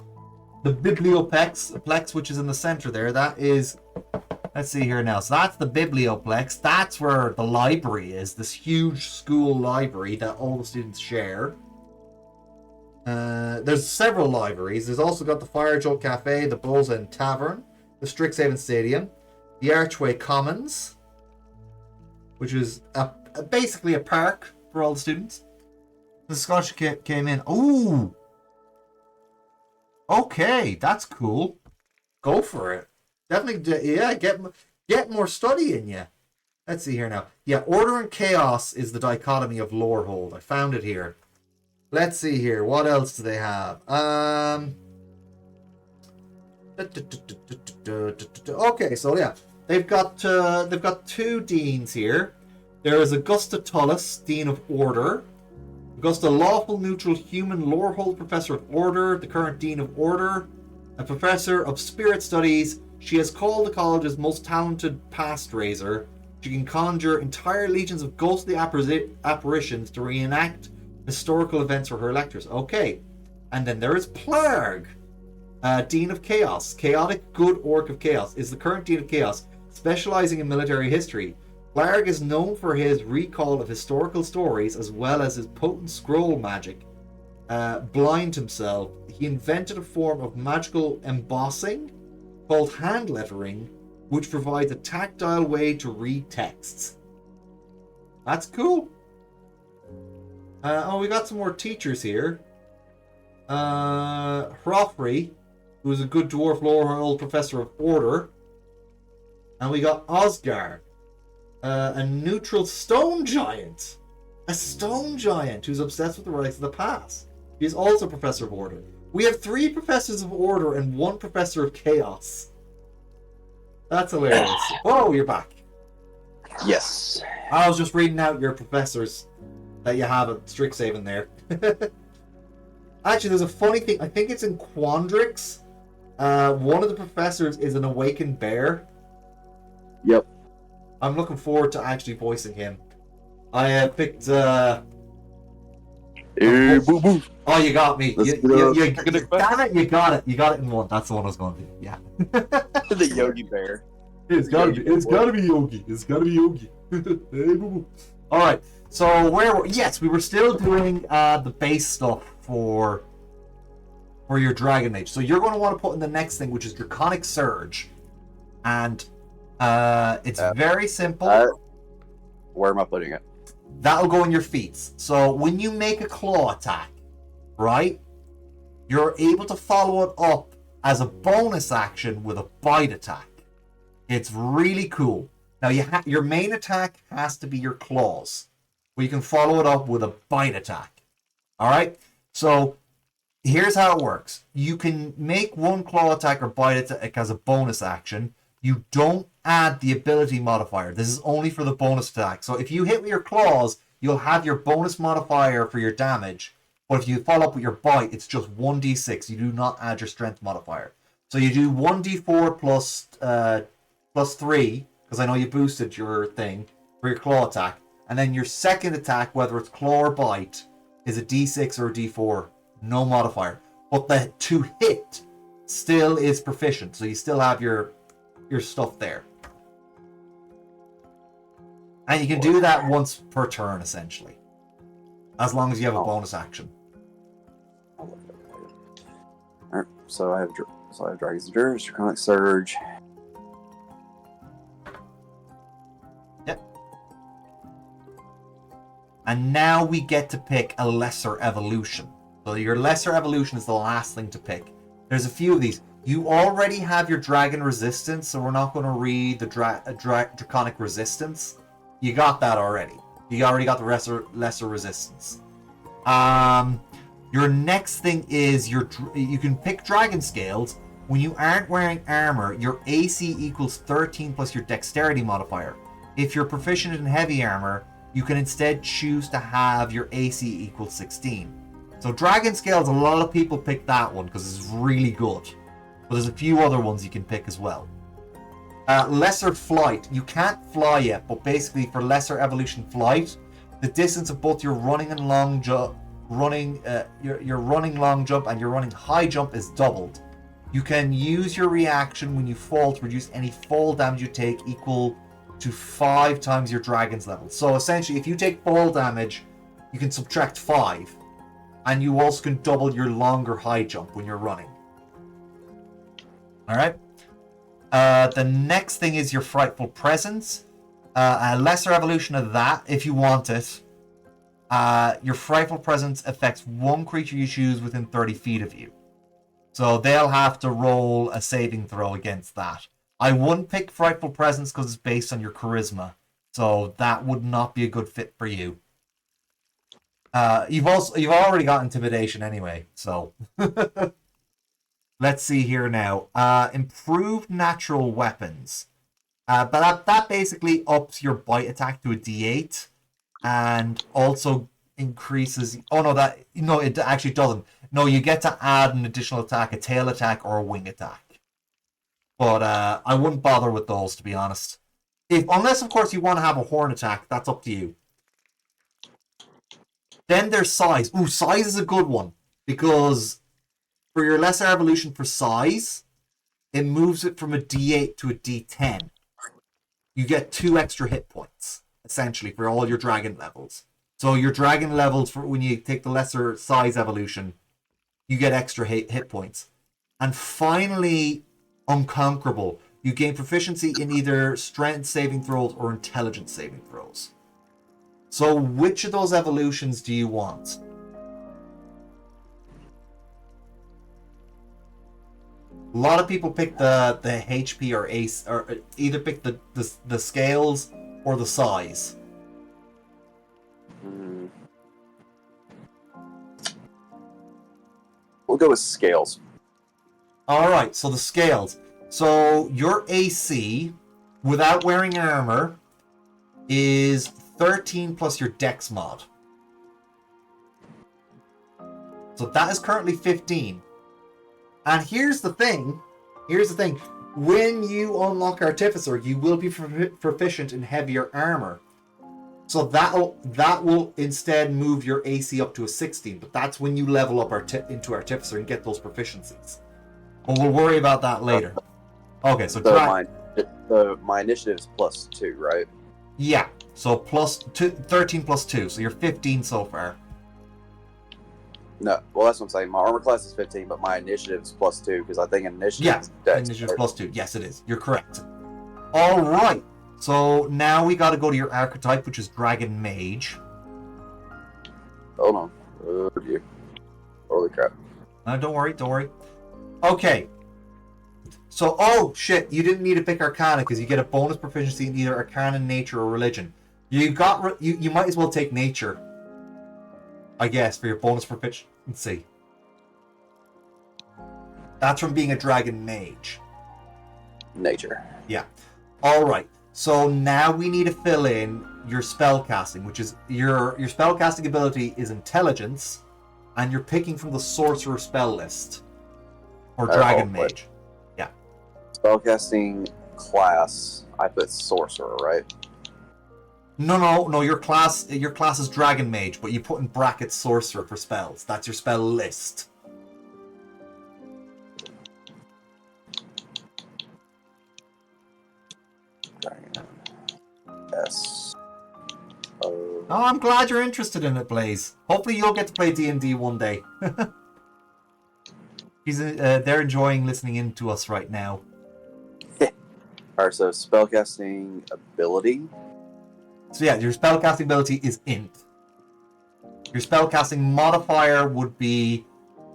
The Biblioplex, which is in the center there. That is. Let's see here now. So that's the Biblioplex. That's where the library is. This huge school library that all the students share. There's several libraries. There's also got the Firejolt Cafe, the Bulls End Tavern, the Strixhaven Stadium, the Archway Commons, which is basically a park for all the students. The scholarship came in. Ooh! Okay, that's cool. Go for it. Definitely, yeah, get more study in you. Let's see here now. Yeah, order and chaos is the dichotomy of Lorehold. I found it here. Let's see here. What else do they have? Okay, so yeah, they've got 2 deans here. There is Augusta Tullis, Dean of Order. Augusta Lawful Neutral Human Lorehold Professor of Order, the current Dean of Order, a Professor of Spirit Studies. She has called the college's most talented past raiser. She can conjure entire legions of ghostly apparitions to reenact historical events for her lectures. Okay. And then there is Plarg, Dean of Chaos. Chaotic Good Orc of Chaos is the current Dean of Chaos, specializing in military history. Plarg is known for his recall of historical stories as well as his potent scroll magic. blind himself, he invented a form of magical embossing called hand lettering, which provides a tactile way to read texts. That's cool. We got some more teachers here. Hrothry, who is a good dwarf lore professor of order. And we got Osgar, a neutral stone giant. A stone giant who's obsessed with the relics of the past. He's also professor of order. We have 3 professors of order and 1 professor of chaos. That's hilarious. Whoa, you're back. Yes. I was just reading out your professors that you have at Strixhaven there. Actually, there's a funny thing. I think it's in Quandrix. One of the professors is an awakened bear. Yep. I'm looking forward to actually voicing him. I picked. Hey, boo boo. Oh, you got me. Damn it, you got it. You got it in one. That's the one I was going to do. Yeah. The Yogi Bear. It's gotta be Yogi. It's gotta be Yogi. Hey, boo boo. All right. So we were still doing the base stuff for your Dragon Age. So you're going to want to put in the next thing, which is Draconic Surge, and it's very simple. Where am I putting it? That'll go in your feats. So when you make a claw attack, right, you're able to follow it up as a bonus action with a bite attack. It's really cool. Now your main attack has to be your claws, but you can follow it up with a bite attack. All right. So here's how it works. You can make one claw attack or bite attack as a bonus action. You don't add the ability modifier. This is only for the bonus attack. So if you hit with your claws, you'll have your bonus modifier for your damage. But if you follow up with your bite, it's just 1d6. You do not add your strength modifier. So you do 1d4 plus 3, because I know you boosted your thing for your claw attack. And then your second attack, whether it's claw or bite, is a d6 or a d4. No modifier. But the to hit still is proficient. So you still have your stuff there. And you can do that once per turn, essentially. As long as you have a bonus action. Alright, so I have Dragon's Endurance, Draconic Surge. Yep. And now we get to pick a lesser evolution. So your lesser evolution is the last thing to pick. There's a few of these. You already have your Dragon Resistance, so we're not going to read the Draconic Resistance. You got that already. You already got the lesser Resistance. Your next thing is you can pick Dragon Scales. When you aren't wearing armor, your AC equals 13 plus your Dexterity modifier. If you're proficient in heavy armor, you can instead choose to have your AC equal 16. So Dragon Scales, a lot of people pick that one because it's really good. But there's a few other ones you can pick as well. Lesser Flight. You can't fly yet, but basically for Lesser Evolution Flight, the distance of both your running and long jump, your running long jump and your running high jump is doubled. You can use your reaction when you fall to reduce any fall damage you take equal to 5 times your dragon's level. So essentially, if you take fall damage, you can subtract 5. And you also can double your longer high jump when you're running. Alright. The next thing is your Frightful Presence. A lesser evolution of that, if you want it. Your Frightful Presence affects one creature you choose within 30 feet of you. So they'll have to roll a saving throw against that. I wouldn't pick Frightful Presence because it's based on your charisma. So that would not be a good fit for you. You've already got Intimidation anyway, so... Let's see here now. Improved Natural Weapons. But that basically ups your bite attack to a d8. And also increases... Oh, no, it actually doesn't. No, you get to add an additional attack, a tail attack or a wing attack. But I wouldn't bother with those, to be honest. Unless, of course, you want to have a horn attack. That's up to you. Then there's Size. Ooh, Size is a good one. Because for your Lesser Evolution for Size, it moves it from a d8 to a d10. You get 2 extra hit points, essentially, for all your dragon levels. So your dragon levels, for when you take the lesser size evolution, you get extra hit points. And finally, Unconquerable. You gain proficiency in either strength saving throws or intelligence saving throws. So which of those evolutions do you want? A lot of people pick the HP or ace, or either pick the scales or the size. We'll go with scales. All right, so the scales. So your AC, without wearing armor, is 13 plus your dex mod. So that is currently 15. And here's the thing. When you unlock Artificer, you will be proficient in heavier armor. So that will instead move your AC up to a 16. But that's when you level up into Artificer and get those proficiencies. But we'll worry about that later. Okay, so my initiative is +2, right? Yeah, so 13 plus 2, so you're 15 so far. No, well, that's what I'm saying. My armor class is 15, but my initiative is +2 because I think initiative is dex. Initiative +2. Yes, it is. You're correct. All right. So now we got to go to your archetype, which is Dragon Mage. Hold on. Review. Holy crap. Don't worry. Okay. So, oh shit, you didn't need to pick Arcana because you get a bonus proficiency in either Arcana, Nature, or Religion. You might as well take Nature, I guess, for your bonus proficiency. That's from being a Dragon Mage. Nature. Yeah. All right. So now we need to fill in your spellcasting, which is your spellcasting ability is Intelligence, and you're picking from the Sorcerer spell list or Dragon Mage. Yeah. Spellcasting class. I put Sorcerer, right? No. Your class is Dragon Mage, but you put in brackets Sorcerer for spells. That's your spell list. Yes. Oh, I'm glad you're interested in it, Blaze. Hopefully you'll get to play D&D one day. They're enjoying listening in to us right now. Alright, so spellcasting ability. So yeah, your spellcasting ability is Int. Your spellcasting modifier would be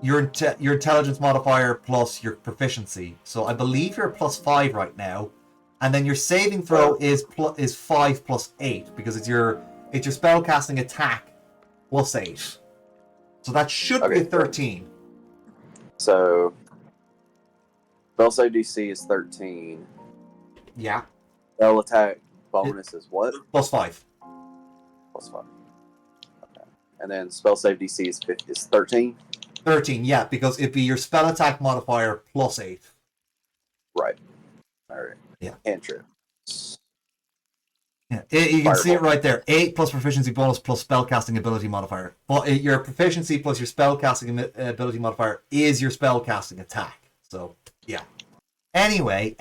your intelligence modifier plus your proficiency. So I believe you're +5 right now. And then your saving throw is 5 plus 8 because it's your spellcasting attack +8. So that should be a 13. So spell save DC is 13. Yeah. Spell attack bonus is what? +5. +5. Okay. And then spell save DC is 13. 13, yeah, because it'd be your spell attack modifier +8. Right. All right. Yeah. Cantrip. Yeah, you can see it right there. 8 plus proficiency bonus plus spellcasting ability modifier. But your proficiency plus your spellcasting ability modifier is your spellcasting attack. So, yeah. Anyway.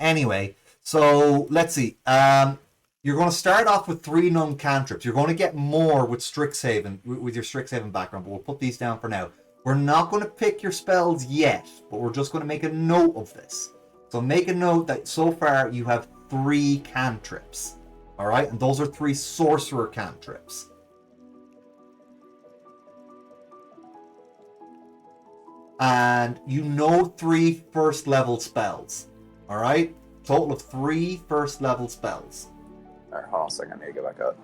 So, let's see. You're going to start off with 3 known cantrips. You're going to get more with Strixhaven, with your Strixhaven background, but we'll put these down for now. We're not going to pick your spells yet, but we're just going to make a note of this. So make a note that so far you have 3 cantrips. Alright? And those are 3 sorcerer cantrips. And you know 3 first level spells. Alright? Total of 3 first level spells. Alright, hold on a second. I need to go back up.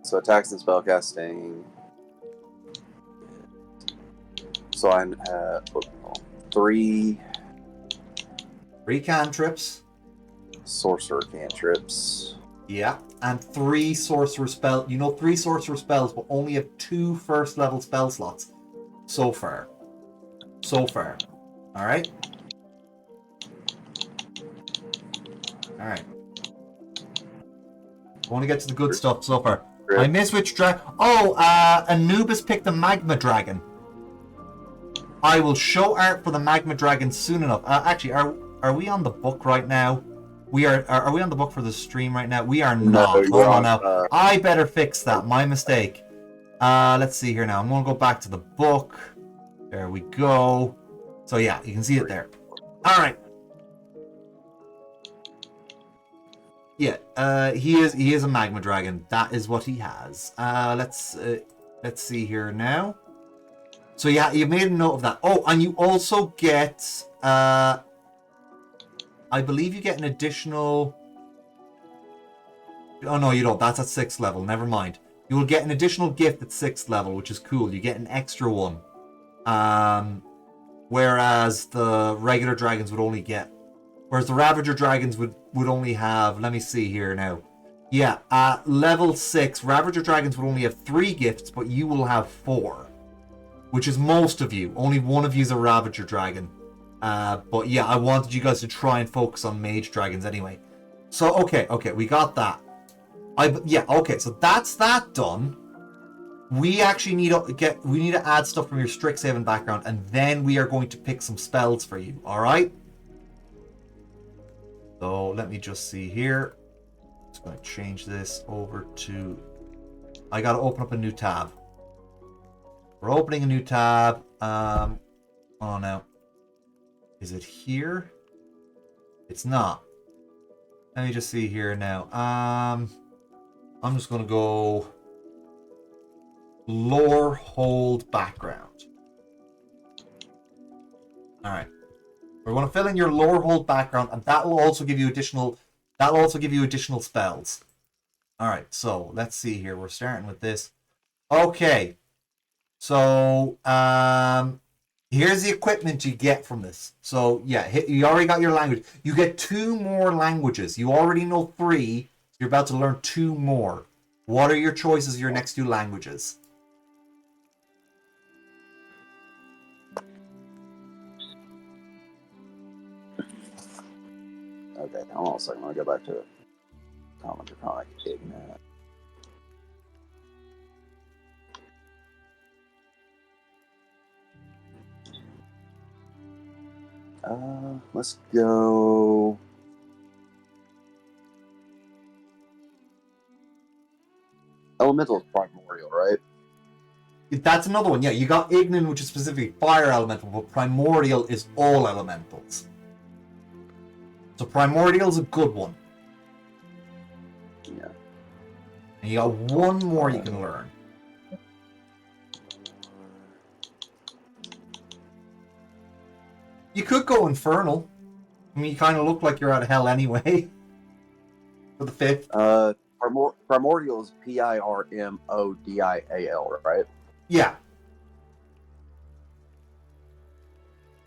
So attacks and spellcasting. So I have 3 cantrips. Sorcerer cantrips. Yeah. And 3 sorcerer spells. You know 3 sorcerer spells, but only have 2 first level spell slots so far. Alright? Alright. I want to get to the good stuff so far. I miss which dragon. Oh, Anubis picked the Magma Dragon. I will show art for the Magma Dragon soon enough. Actually, are we on the book right now? We are we on the book for the stream right now? We are No, not. Hold on now. on, I better fix that. My mistake. Let's see here now. I'm going to go back to the book. There we go. So yeah, you can see it there. All right. Yeah, he is a magma dragon. That is what he has. Let's see here now. So yeah, you made a note of that. Oh, and you also get I believe you get an additional. Oh no, you don't. That's at 6th level. Never mind. You will get an additional gift at 6th level, which is cool. You get an extra one. Whereas the regular dragons would only get. Whereas the Ravager dragons would only have. Let me see here now. Yeah, at level 6, Ravager dragons would only have 3 gifts, but you will have 4, which is most of you. Only one of you is a Ravager dragon. But yeah, I wanted you guys to try and focus on mage dragons anyway. So okay, we got that. Okay, so that's that done. We actually need to add stuff from your Strixhaven background, and then we are going to pick some spells for you. All right. So let me just see here. I'm just going to change this over to. I got to open up a new tab. We're opening a new tab. Oh no. Is it here? It's not. Let me just see here now. I'm just going to go lore hold background. All right. We're going to fill in your lore hold background, and that will also give you additional spells. All right. So let's see here. We're starting with this. Okay. So here's the equipment you get from this. So yeah, you already got your language. You get 2 more languages. You already know 3. You're about to learn 2 more. What are your choices, your next 2 languages? Okay, hold on a second. I'll go back to Common Draconic Ignite. Let's go. Elemental is primordial, right? That's another one. Yeah, you got Ignin, which is specifically fire elemental, but primordial is all elementals. So primordial is a good one. Yeah. And you got 1 more you can learn. You could go infernal. I mean, you kind of look like you're out of hell anyway. For the 5th. Primordial is Pirmodial, right? Yeah.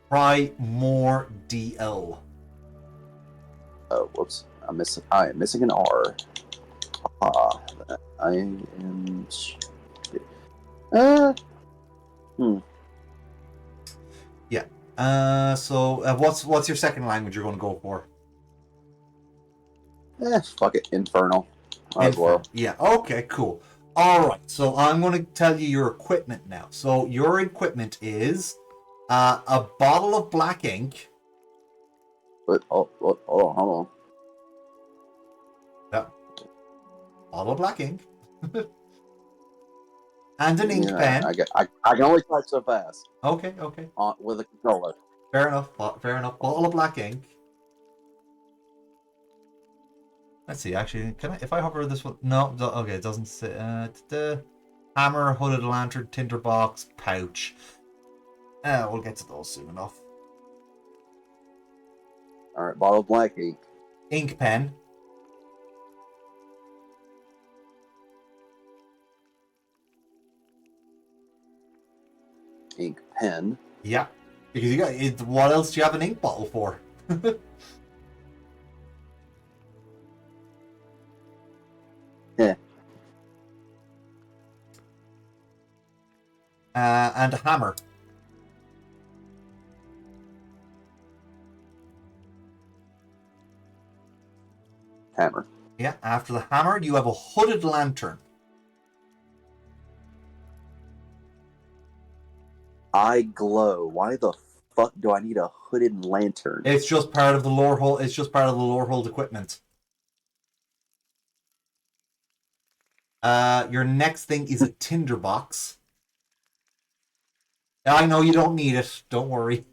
Primordial. Oh, whoops! I am missing an R. I am. Yeah. So what's your second language you're going to go for? Fuck it, Infernal. As well. Yeah. Okay. Cool. All right. So I'm going to tell you your equipment now. So your equipment is a bottle of black ink. But hold on. Yeah. Bottle of black ink. And an ink pen. I can only type so fast. Okay. With a controller. Fair enough. Bottle of black ink. Let's see. Actually, can I? If I hover this one, no. Okay, it doesn't say. Hammer, hooded lantern, tinderbox, pouch. We'll get to those soon enough. All right, bottle of black ink. Ink pen. Ink pen. Yeah, because you got. What else do you have an ink bottle for? Yeah. And a hammer. Hammer. Yeah, after the hammer, you have a hooded lantern. I glow. Why the fuck do I need a hooded lantern? It's just part of the lore hold. It's just part of the lore hold equipment. Your next thing is a tinderbox. I know you don't need it. Don't worry.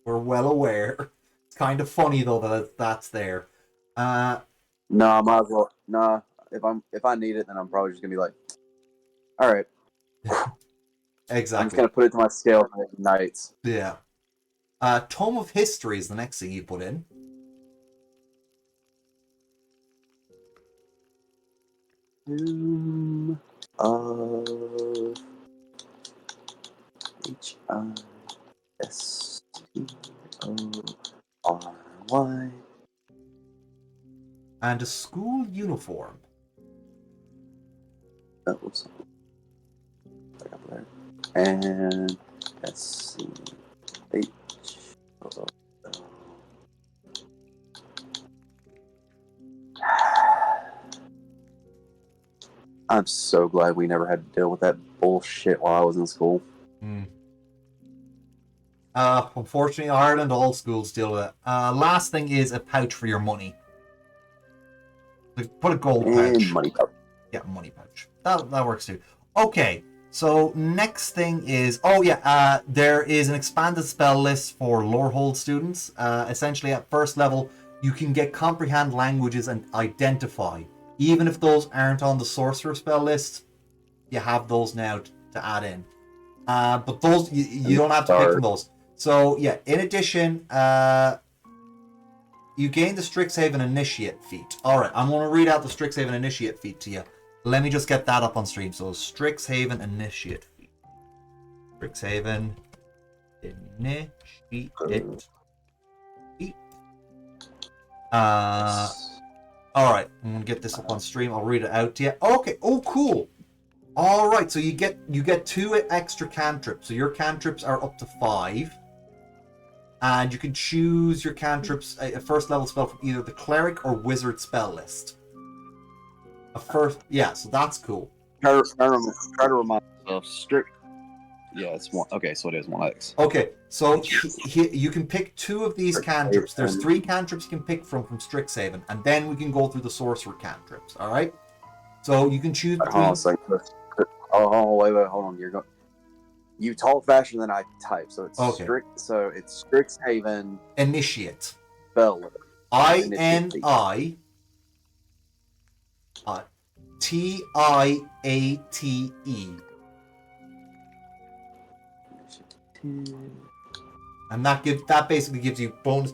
We're well aware. It's kind of funny though that that's there. No, I might as well. Nah, if I need it, then I'm probably just gonna be like, all right. Exactly. I'm just gonna put it to my scale and it ignites. Yeah. Tome of History is the next thing you put in. Tomb of HISTORY. And a school uniform. That was up there. And let's see. I'm so glad we never had to deal with that bullshit while I was in school. Unfortunately, Ireland, all schools deal with it. Last thing is a pouch for your money. Put a gold pouch. Money pouch. Yeah, money pouch. That works too. Okay, so next thing is... there is an expanded spell list for Lorehold students. Essentially, at first level, you can get Comprehend Languages and Identify. Even if those aren't on the Sorcerer spell list, you have those now to add in. But those, you don't have to pick from those. So, yeah, in addition, you gain the Strixhaven Initiate feat. Alright, I'm going to read out the Strixhaven Initiate feat to you. Let me just get that up on stream. So, Strixhaven Initiate feat. Strixhaven Initiate feat. Alright, I'm going to get this up on stream. I'll read it out to you. Okay, oh, cool. Alright, so you get 2 extra cantrips. So your cantrips are up to 5. And you can choose your cantrips, a first level spell from either the cleric or wizard spell list. So that's cool. Try to remind myself. Yeah, it's one. Okay, so it is 1x. Okay, so you can pick 2 of these cantrips. There's 3 cantrips you can pick from Strixhaven, and then we can go through the sorcerer cantrips. All right. So you can choose between. Hold on a second. Wait, hold on. You're going. You talk faster than I type, so it's okay. It's Strixhaven Initiate. Spell. INI TIATE. And that basically gives you bonus.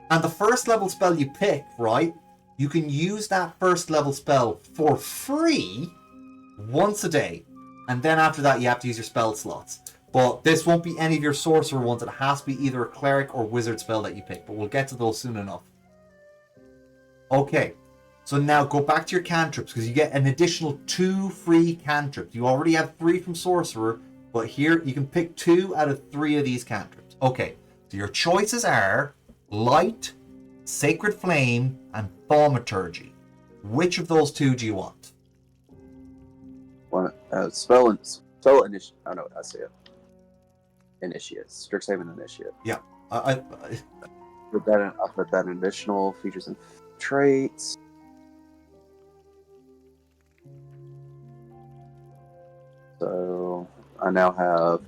And the first level spell you pick, right? You can use that first level spell for free once a day. And then after that, you have to use your spell slots. But this won't be any of your sorcerer ones. It has to be either a cleric or wizard spell that you pick. But we'll get to those soon enough. Okay. So now go back to your cantrips, because you get an additional 2 free cantrips. You already have 3 from sorcerer. But here, you can pick 2 out of 3 of these cantrips. Okay. So your choices are Light, Sacred Flame, and Thaumaturgy. Which of those 2 do you want? Spell initiate. Oh no, I see it. Initiate. Strixhaven Initiate. Yeah. I put that in additional features and traits. So I now have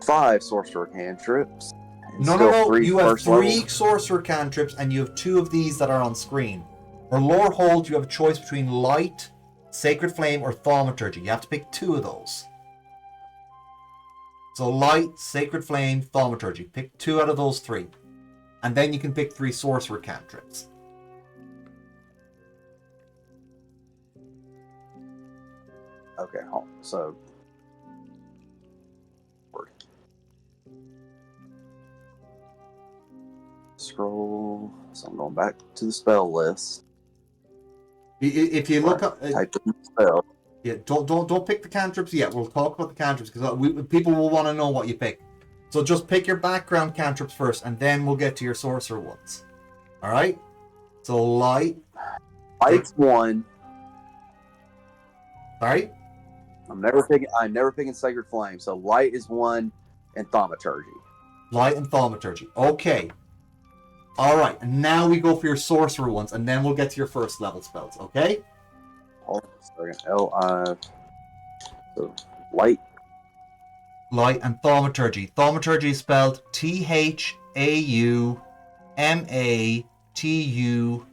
5 sorcerer cantrips. No. You have 3 sorcerer cantrips, and you have 2 of these that are on screen. For Lorehold, you have a choice between Light, Sacred Flame, or Thaumaturgy. You have to pick 2 of those. So Light, Sacred Flame, Thaumaturgy. Pick 2 out of those 3. And then you can pick 3 sorcerer cantrips. Okay, so... Scroll. So I'm going back to the spell list. If you look up... Type in spell. Yeah, don't pick the cantrips yet. We'll talk about the cantrips, because people will want to know what you pick. So just pick your background cantrips first, and then we'll get to your sorcerer ones. Alright? So Light... Light's 1. Sorry? I'm never picking Sacred Flame. So Light is 1, and Thaumaturgy. Light and thaumaturgy. Okay. Alright, and now we go for your sorcerer ones, and then we'll get to your first level spells, okay? Hold on a second. So light. Light and thaumaturgy. Thaumaturgy is spelled Thaumaturgy. Chauma.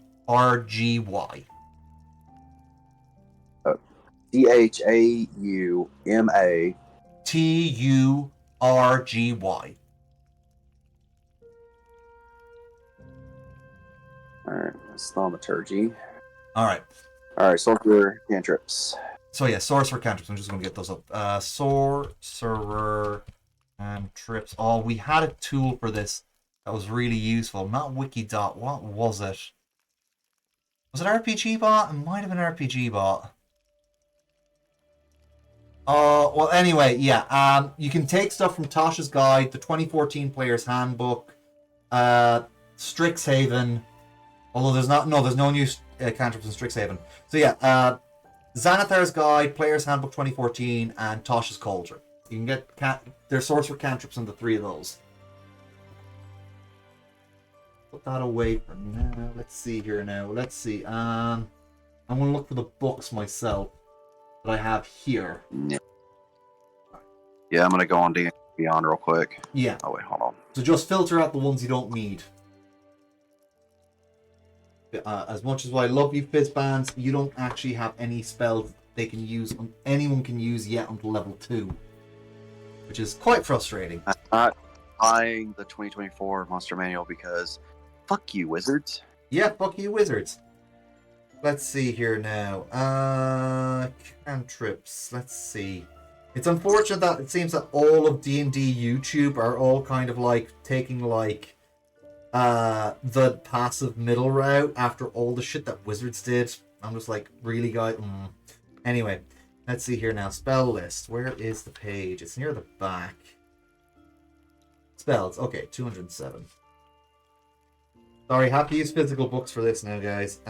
Turgy. Alright, that's thaumaturgy. Alright. Alright, sorcerer cantrips. So yeah, sorcerer cantrips. I'm just going to get those up. Sorcerer cantrips. Oh, we had a tool for this that was really useful. Not Wikidot. What was it? Was it RPG Bot? It might have been RPG Bot. Well, anyway, yeah. You can take stuff from Tasha's Guide, the 2014 Player's Handbook, Strixhaven. Although there's no new cantrips in Strixhaven. So yeah, Xanathar's Guide, Player's Handbook 2014, and Tasha's Cauldron. You can get their sorcerer cantrips in the 3 of those. Put that away for now. Let's see here now. Let's see. I'm gonna look for the books myself that I have here. Yeah, I'm gonna go on D&D Beyond real quick. Yeah. Oh wait, hold on. So just filter out the ones you don't need. As much as I love you, Fizzbands, you don't actually have any spells they can use. Anyone can use yet until level 2, which is quite frustrating. I'm not buying the 2024 Monster Manual because fuck you, wizards. Yeah, fuck you, wizards. Let's see here now. Cantrips. Let's see. It's unfortunate that it seems that all of D&D YouTube are all kind of like taking like the passive middle route after all the shit that Wizards did. I'm just like, really, guys? Anyway, let's see here now. Spell list. Where is the page? It's near the back. Spells. Okay, 207. Sorry, have to use physical books for this now, guys.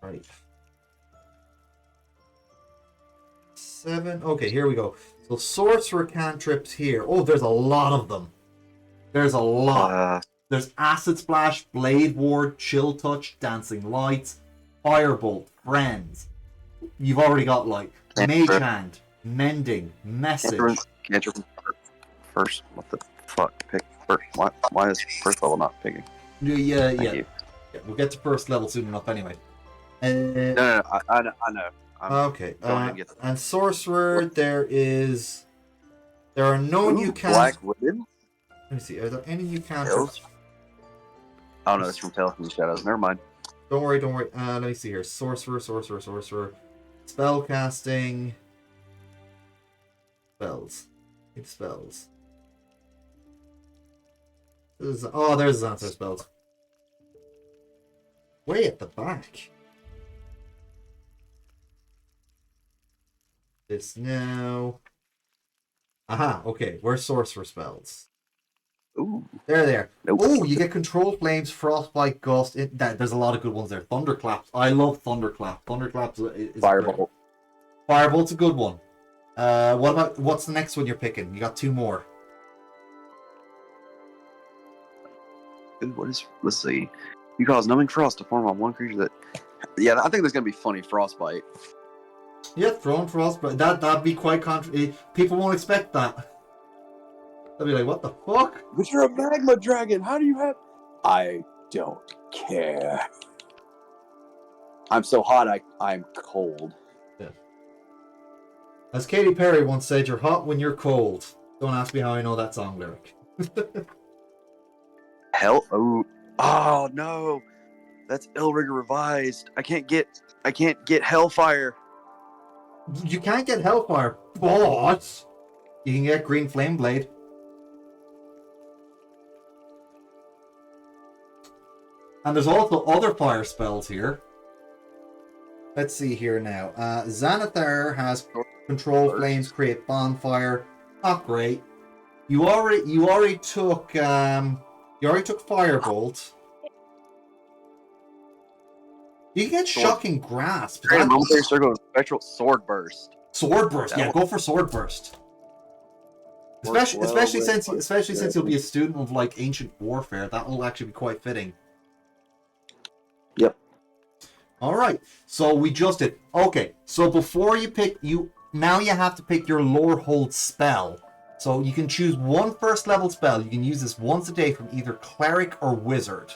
Right. 7. Okay, here we go. So sorcerer cantrips here. Oh, there's a lot of them. There's a lot. There's Acid Splash, Blade Ward, Chill Touch, Dancing Lights, Firebolt, Friends. You've already got like Mage Hand, Mending, Message. Cantrip first. What the fuck? Pick first. Why is first level not picking? Yeah. We'll get to first level soon enough anyway. No, I know. Okay. And Sorcerer, there are no new cantrips. Black Ribbon? Let me see. Are there any new cantrips? Oh no, it's from Tales from the Shadows. Never mind. Don't worry. Let me see here. Sorcerer. Spellcasting. Spells. Need spells. There's Xanathar's spells. Way at the back. This now. Aha, okay. Where's sorcerer spells? Ooh. There. Nope. Oh, you get control flames, frostbite, gust. There's a lot of good ones there. Thunderclaps. I love Thunderclap. Thunderclaps is Firebolt. Firebolt's a good one. What's the next one you're picking? You got 2 more. Ooh, let's see. You cause numbing frost to form on one creature that. Yeah, I think that's gonna be funny. Frostbite. Yeah, throwing frostbite. That'd be quite people won't expect that. They'll be like, what the fuck? But you're a magma dragon. How do you have? I don't care. I'm so hot. I'm cold. Yeah. As Katy Perry once said, "You're hot when you're cold." Don't ask me how I know that song lyric. Hell. Oh no. That's Illrigger revised. I can't get Hellfire. You can't get Hellfire, but you can get Green Flame Blade. And there's also other fire spells here. Let's see here now. Xanathar has control flames, create bonfire. Not great. You already took Firebolt. You can get Shocking Grasp. Create a momentary circle of spectral Sword Burst. Sword Burst, yeah, go for Sword Burst. Especially since you'll be a student of like ancient warfare, that will actually be quite fitting. Yep. All right. So we just did. Okay. So before you pick, now you have to pick your lore hold spell. So you can choose one first level spell. You can use this once a day from either cleric or wizard.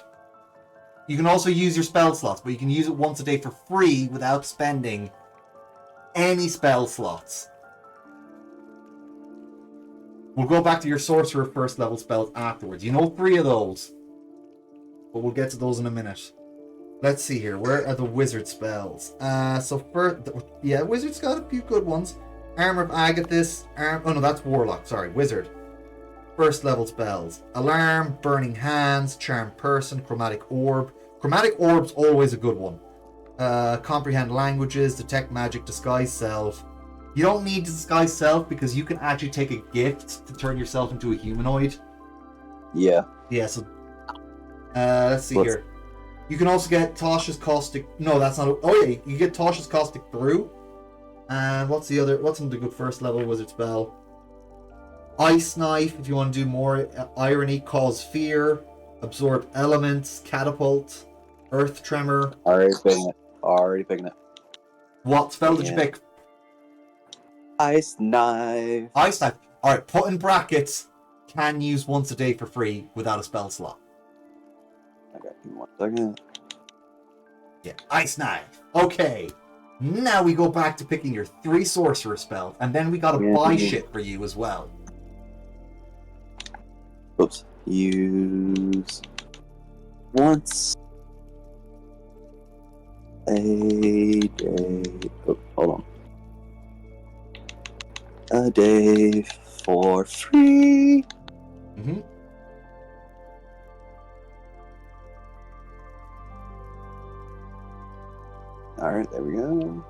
You can also use your spell slots, but you can use it once a day for free without spending any spell slots. We'll go back to your sorcerer first level spells afterwards. You know 3 of those. But we'll get to those in a minute. Let's see here. Where are the wizard spells? So first, wizard's got a few good ones. Armor of Agathis. Oh no, that's warlock. Sorry, wizard. First level spells. Alarm, Burning Hands, Charmed Person, Chromatic Orb. Chromatic Orb's always a good one. Comprehend Languages, Detect Magic, Disguise Self. You don't need to disguise self because you can actually take a gift to turn yourself into a humanoid. Yeah. Yeah, so... let's see here. You can also get Tasha's Caustic... No, that's not... Oh yeah, you get Tasha's Caustic Brew. And what's another good first level wizard spell? Ice Knife, if you want to do more. Irony, Cause Fear. Absorb Elements, Catapult. Earth Tremor. Already picking it. What spell did you pick? Ice Knife. Ice Knife. Alright, put in brackets. Can use once a day for free without a spell slot. Okay, give me 1 second. Yeah, Ice Knife. Okay. Now we go back to picking your 3 sorcerer spells, and then we gotta buy shit for you as well. Oops. Use once a day. Oh, hold on. A day for free. Mm-hmm. Alright, there we go.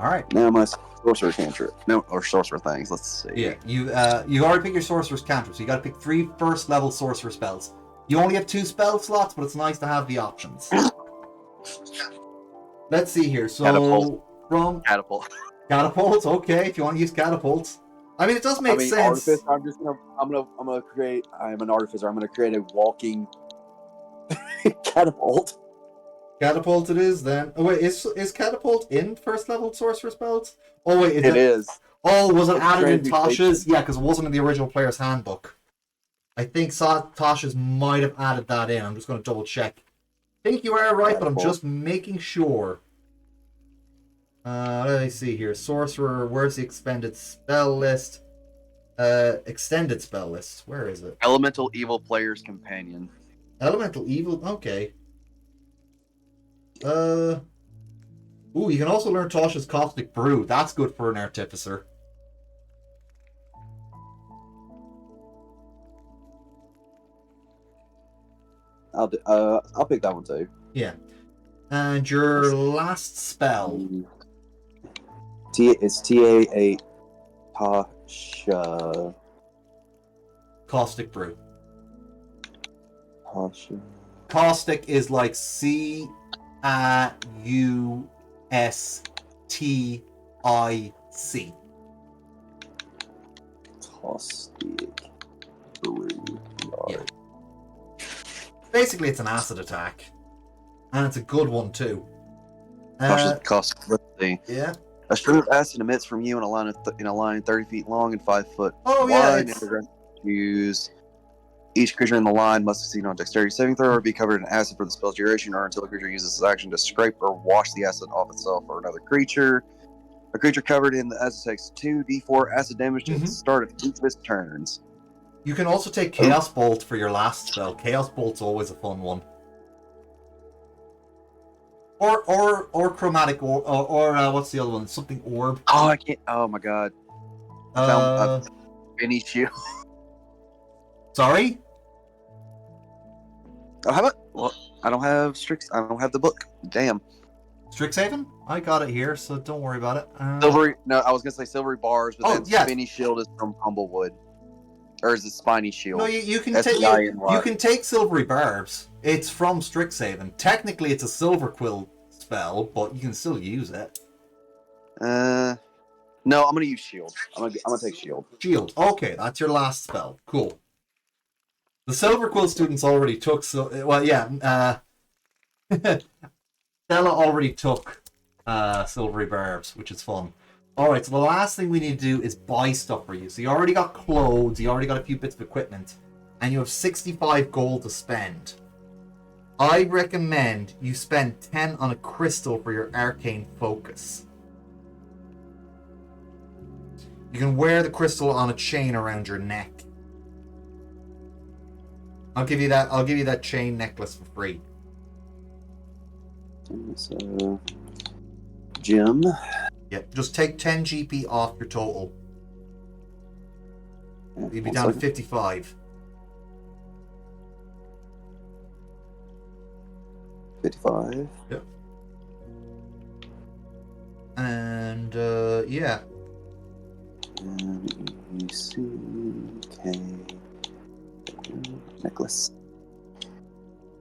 Alright. Now my sorcerer cantrip. No, or sorcerer things. Let's see. Yeah, you already picked your sorcerer's cantrip, so you gotta pick 3 first level sorcerer spells. You only have 2 spell slots, but it's nice to have the options. Let's see here. So Catapult. From catapults, okay, if you want to use catapults. I mean, it does make sense. Artifice, I'm an artificer. I'm gonna create a walking catapult. Catapult it is then. Oh wait, is catapult in first level sorcerer spells? Oh wait, it is. Oh, was it added in Tasha's? Yeah, because it wasn't in the original player's handbook. I think Tasha's might have added that in. I'm just going to double check. I think you are right, catapult. But I'm just making sure. Let me see here. Sorcerer, where's the expanded spell list? Extended spell list. Where is it? Elemental Evil Player's Companion. Elemental Evil? Okay. Ooh, you can also learn Tasha's Caustic Brew. That's good for an artificer. I'll pick that one too. Yeah. And your last spell. It's TA8 Tasha. Caustic Brew. Tasha. Caustic is like CAUSTIC. Caustic Brew. Yeah. Basically, it's an acid attack. And it's a good one, too. Caustic. Let's see. Yeah. A stream of acid emits from you in a line 30 feet long and 5 foot wide. Use. Each creature in the line must succeed on a dexterity saving throw or be covered in acid for the spell's duration, or until the creature uses its action to scrape or wash the acid off itself or another creature. A creature covered in the acid takes 2d4 acid damage at the start of each of its turns. You can also take Chaos Bolt for your last spell. Chaos Bolt's always a fun one. Or Chromatic Orb, or what's the other one? Something Orb. Oh, I can't. Oh my god. I found a mini shield. Sorry? Oh, how about? Well, I don't have I don't have the book. Damn. Strixhaven? I got it here, so don't worry about it. Silvery. No, I was gonna say silvery bars, but then yeah. Spinny Shield is from Humblewood, or is it Spiny Shield? No, you can take silvery barbs. It's from Strixhaven. Technically, it's a silver quill spell, but you can still use it. No, No, I'm gonna use shield. I'm gonna take shield. Shield. Okay, that's your last spell. Cool. The Silver Quill students already took, so well, yeah. Stella already took Silvery Barbs, which is fun. Alright, so the last thing we need to do is buy stuff for you. So you already got clothes, you already got a few bits of equipment, and you have 65 gold to spend. I recommend you spend 10 on a crystal for your arcane focus. You can wear the crystal on a chain around your neck. I'll give you that chain necklace for free. So, gem. Yep, just take 10 GP off your total. Yeah, You'd be down to 55. 55. Yep. And, yeah. Necklace.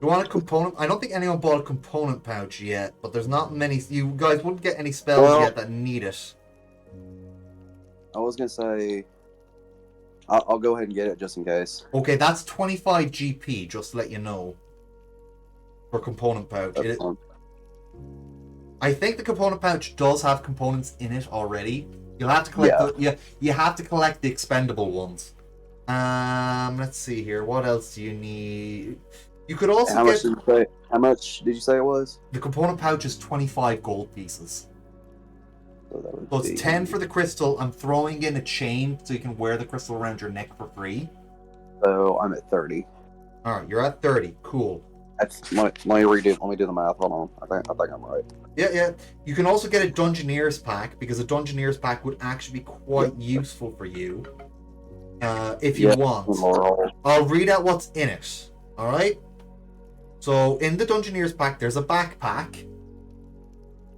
You want a component? I don't think anyone bought a component pouch yet, but there's not many. You guys wouldn't get any spells yet that need it. I was gonna say, I'll go ahead and get it just in case. Okay, that's 25 GP, just to let you know. For component pouch. I think the component pouch does have components in it already. You'll have to collect you have to collect the expendable ones. Let's see here. What else do you need? You could also how much did you say it was? The component pouch is 25 gold pieces. So it's 10 for the crystal. I'm throwing in a chain so you can wear the crystal around your neck for free. So I'm at 30. Alright, you're at 30. Cool. Let me redo. Let me do the math. Hold on. I think I'm right. Yeah. You can also get a Dungeoneer's pack, because a Dungeoneer's pack would actually be quite useful for you. If you want. I'll read out what's in it. Alright? So, in the Dungeoneer's pack, there's a backpack.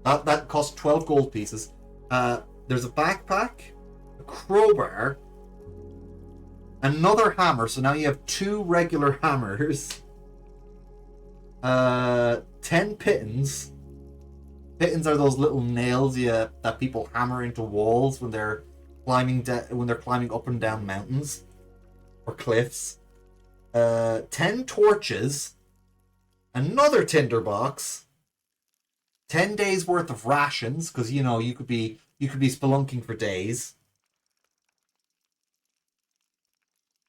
That costs 12 gold pieces. There's a backpack, a crowbar, another hammer, so now you have 2 regular hammers. 10 pittons. Pittons are those little nails that people hammer into walls when they're climbing up and down mountains or cliffs. 10 torches, another tinderbox, 10 days worth of rations, because you could be spelunking for days.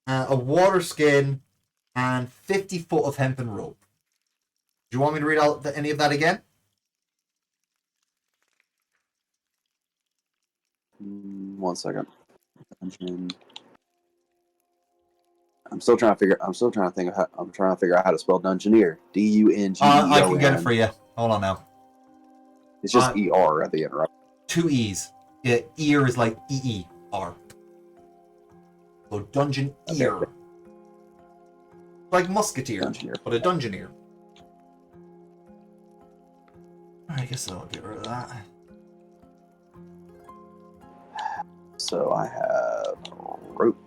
A water skin, and 50 foot of hempen rope. Do you want me to read out any of that again? One second. I'm still trying to figure out how to spell Dungeoneer. Dungeon. I can get it for you. Hold on now. It's just ER at the end, right? 2 E's. Yeah, ear is like EER. So Dungeon Ear. Okay. Like Musketeer, Dungeoneer. But a Dungeoneer. I guess I'll get rid of that. So I have rope.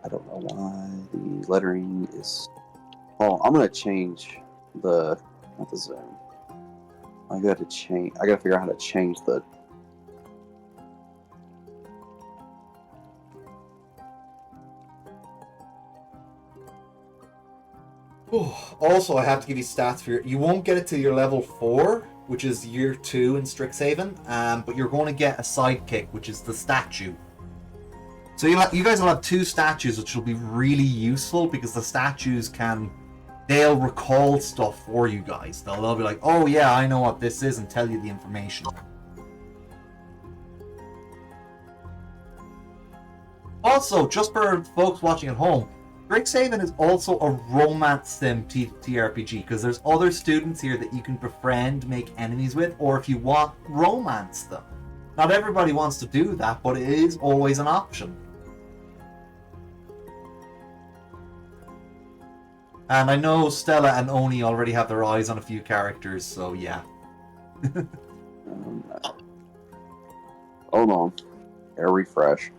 I don't know why the lettering is. Oh, I'm gonna change not the zone. I gotta figure out how to change the. Also, I have to give you stats for you won't get it to your level 4, which is year 2 in Strixhaven, but you're going to get a sidekick, which is the statue. So you guys will have 2 statues, which will be really useful, because the statues they'll recall stuff for you guys. They'll be like, oh yeah, I know what this is, and tell you the information. Also, just for folks watching at home, Strixhaven is also a romance sim TRPG, because there's other students here that you can befriend, make enemies with, or if you want, romance them. Not everybody wants to do that, but it is always an option. And I know Stella and Oni already have their eyes on a few characters, so yeah. Hold on. Gotta refresh.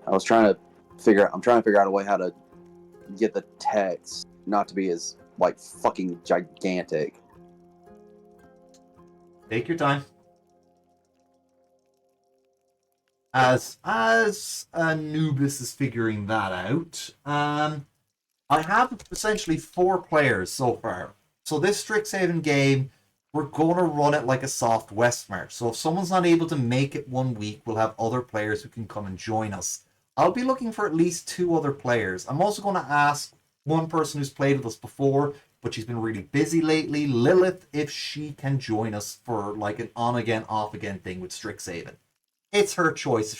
I'm trying to figure out a way how to get the text not to be as fucking gigantic. Take your time. as Anubis is figuring that out, I have essentially 4 players so far. So this Strixhaven game, we're gonna run it like a soft West March. So if someone's not able to make it one week, we'll have other players who can come and join us. I'll be looking for at least 2 other players. I'm also gonna ask one person who's played with us before, but she's been really busy lately, Lilith, if she can join us for like an on again, off again thing with Strixhaven. It's her choice if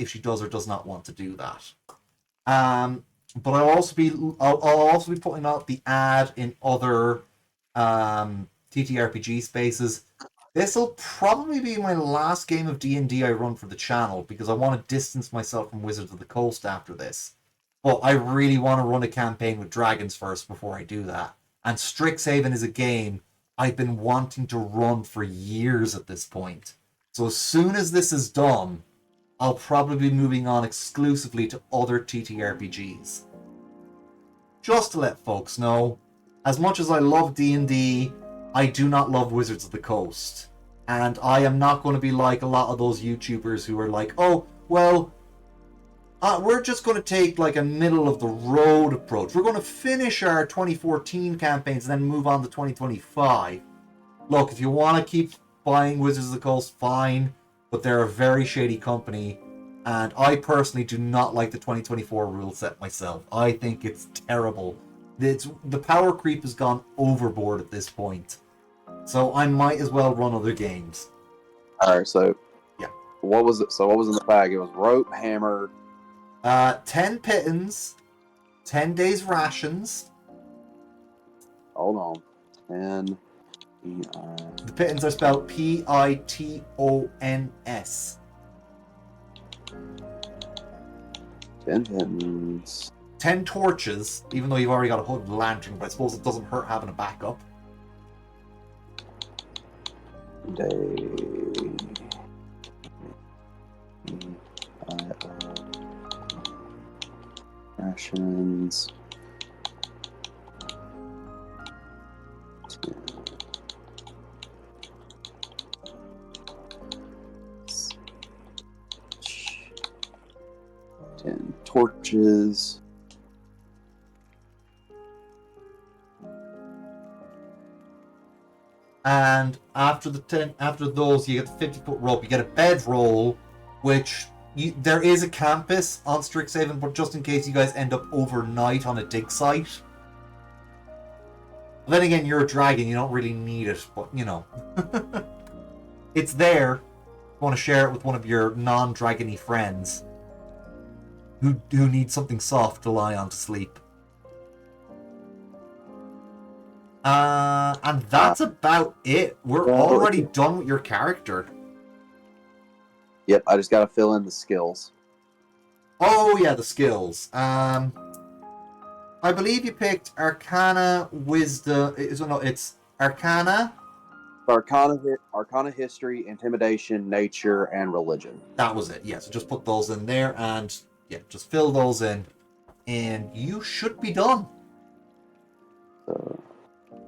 she does or does not want to do that. Um, but I'll also be putting out the ad in other TTRPG spaces. This will probably be my last game of D&D I run for the channel because I want to distance myself from Wizards of the Coast after this. But I really want to run a campaign with dragons first before I do that. And Strixhaven is a game I've been wanting to run for years at this point. So as soon as this is done, I'll probably be moving on exclusively to other TTRPGs. Just to let folks know, as much as I love D&D, I do not love Wizards of the Coast. And I am not going to be like a lot of those YouTubers who are like, oh, well, we're just going to take like a middle of the road approach. We're going to finish our 2014 campaigns and then move on to 2025. Look, if you want to keep buying Wizards of the Coast, fine, but they're a very shady company, and I personally do not like the 2024 rule set myself. I think it's terrible. The power creep has gone overboard at this point, so I might as well run other games. All right, so yeah, what was it? So what was in the bag? It was rope, hammer, 10 pittons, 10 days rations. Hold on, 10. The pittons are spelled Pitons. 10 pittons. 10 torches, even though you've already got a hood and lantern, but I suppose it doesn't hurt having a backup. Day. Rations. 10 torches. And after those, you get the 50-foot rope. You get a bedroll, which there is a campus on Strixhaven, but just in case you guys end up overnight on a dig site. Then again, you're a dragon, you don't really need it, but you know. It's there. You want to share it with one of your non-dragony friends who need something soft to lie on to sleep. And that's about it. We're already done with your character. Yep, I just gotta fill in the skills. Oh yeah, the skills. I believe you picked Arcana, Wisdom. It's Arcana. Arcana, History, Intimidation, Nature, and Religion. That was it. Yeah, so just put those in there, and yeah, just fill those in, and you should be done. So,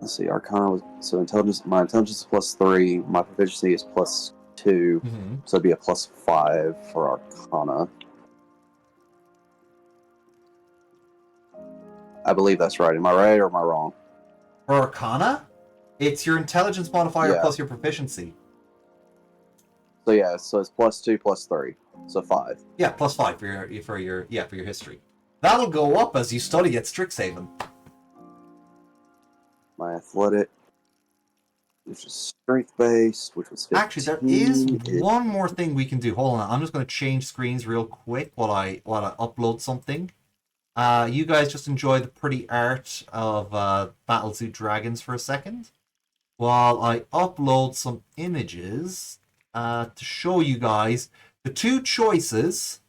let's see. Arcana was intelligence. My intelligence is +3. My proficiency is +2. Mm-hmm. So it'd be a +5 for Arcana. I believe that's right. Am I right or am I wrong? For Arcana, it's your intelligence modifier plus your proficiency. So yeah, so it's +2 +3, so 5. Yeah, +5 for your history. That'll go up as you study at Strixhaven. My athletic, which is strength based, which was 15. Actually, there is one more thing we can do. Hold on, I'm just going to change screens real quick while I upload something. You guys just enjoy the pretty art of Battlesuit Dragons for a second, while I upload some images to show you guys the 2 choices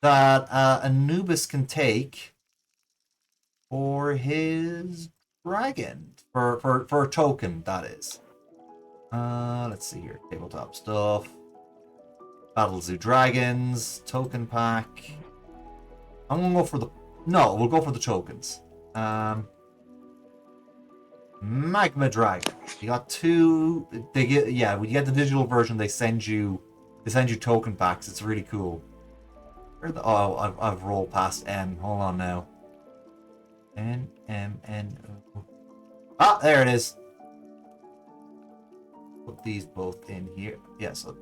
that Anubis can take for his dragon, for a token, that is. Let's see here. Tabletop stuff. Battlesuit Dragons. Token pack. I'm gonna go for the... No, we'll go for the tokens. Magma Dragon. You got 2... When you get the digital version, they send you They send you token packs. It's really cool. Oh, I've rolled past M. Hold on now. N M N O. Ah, there it is. Put these both in here. Yeah, so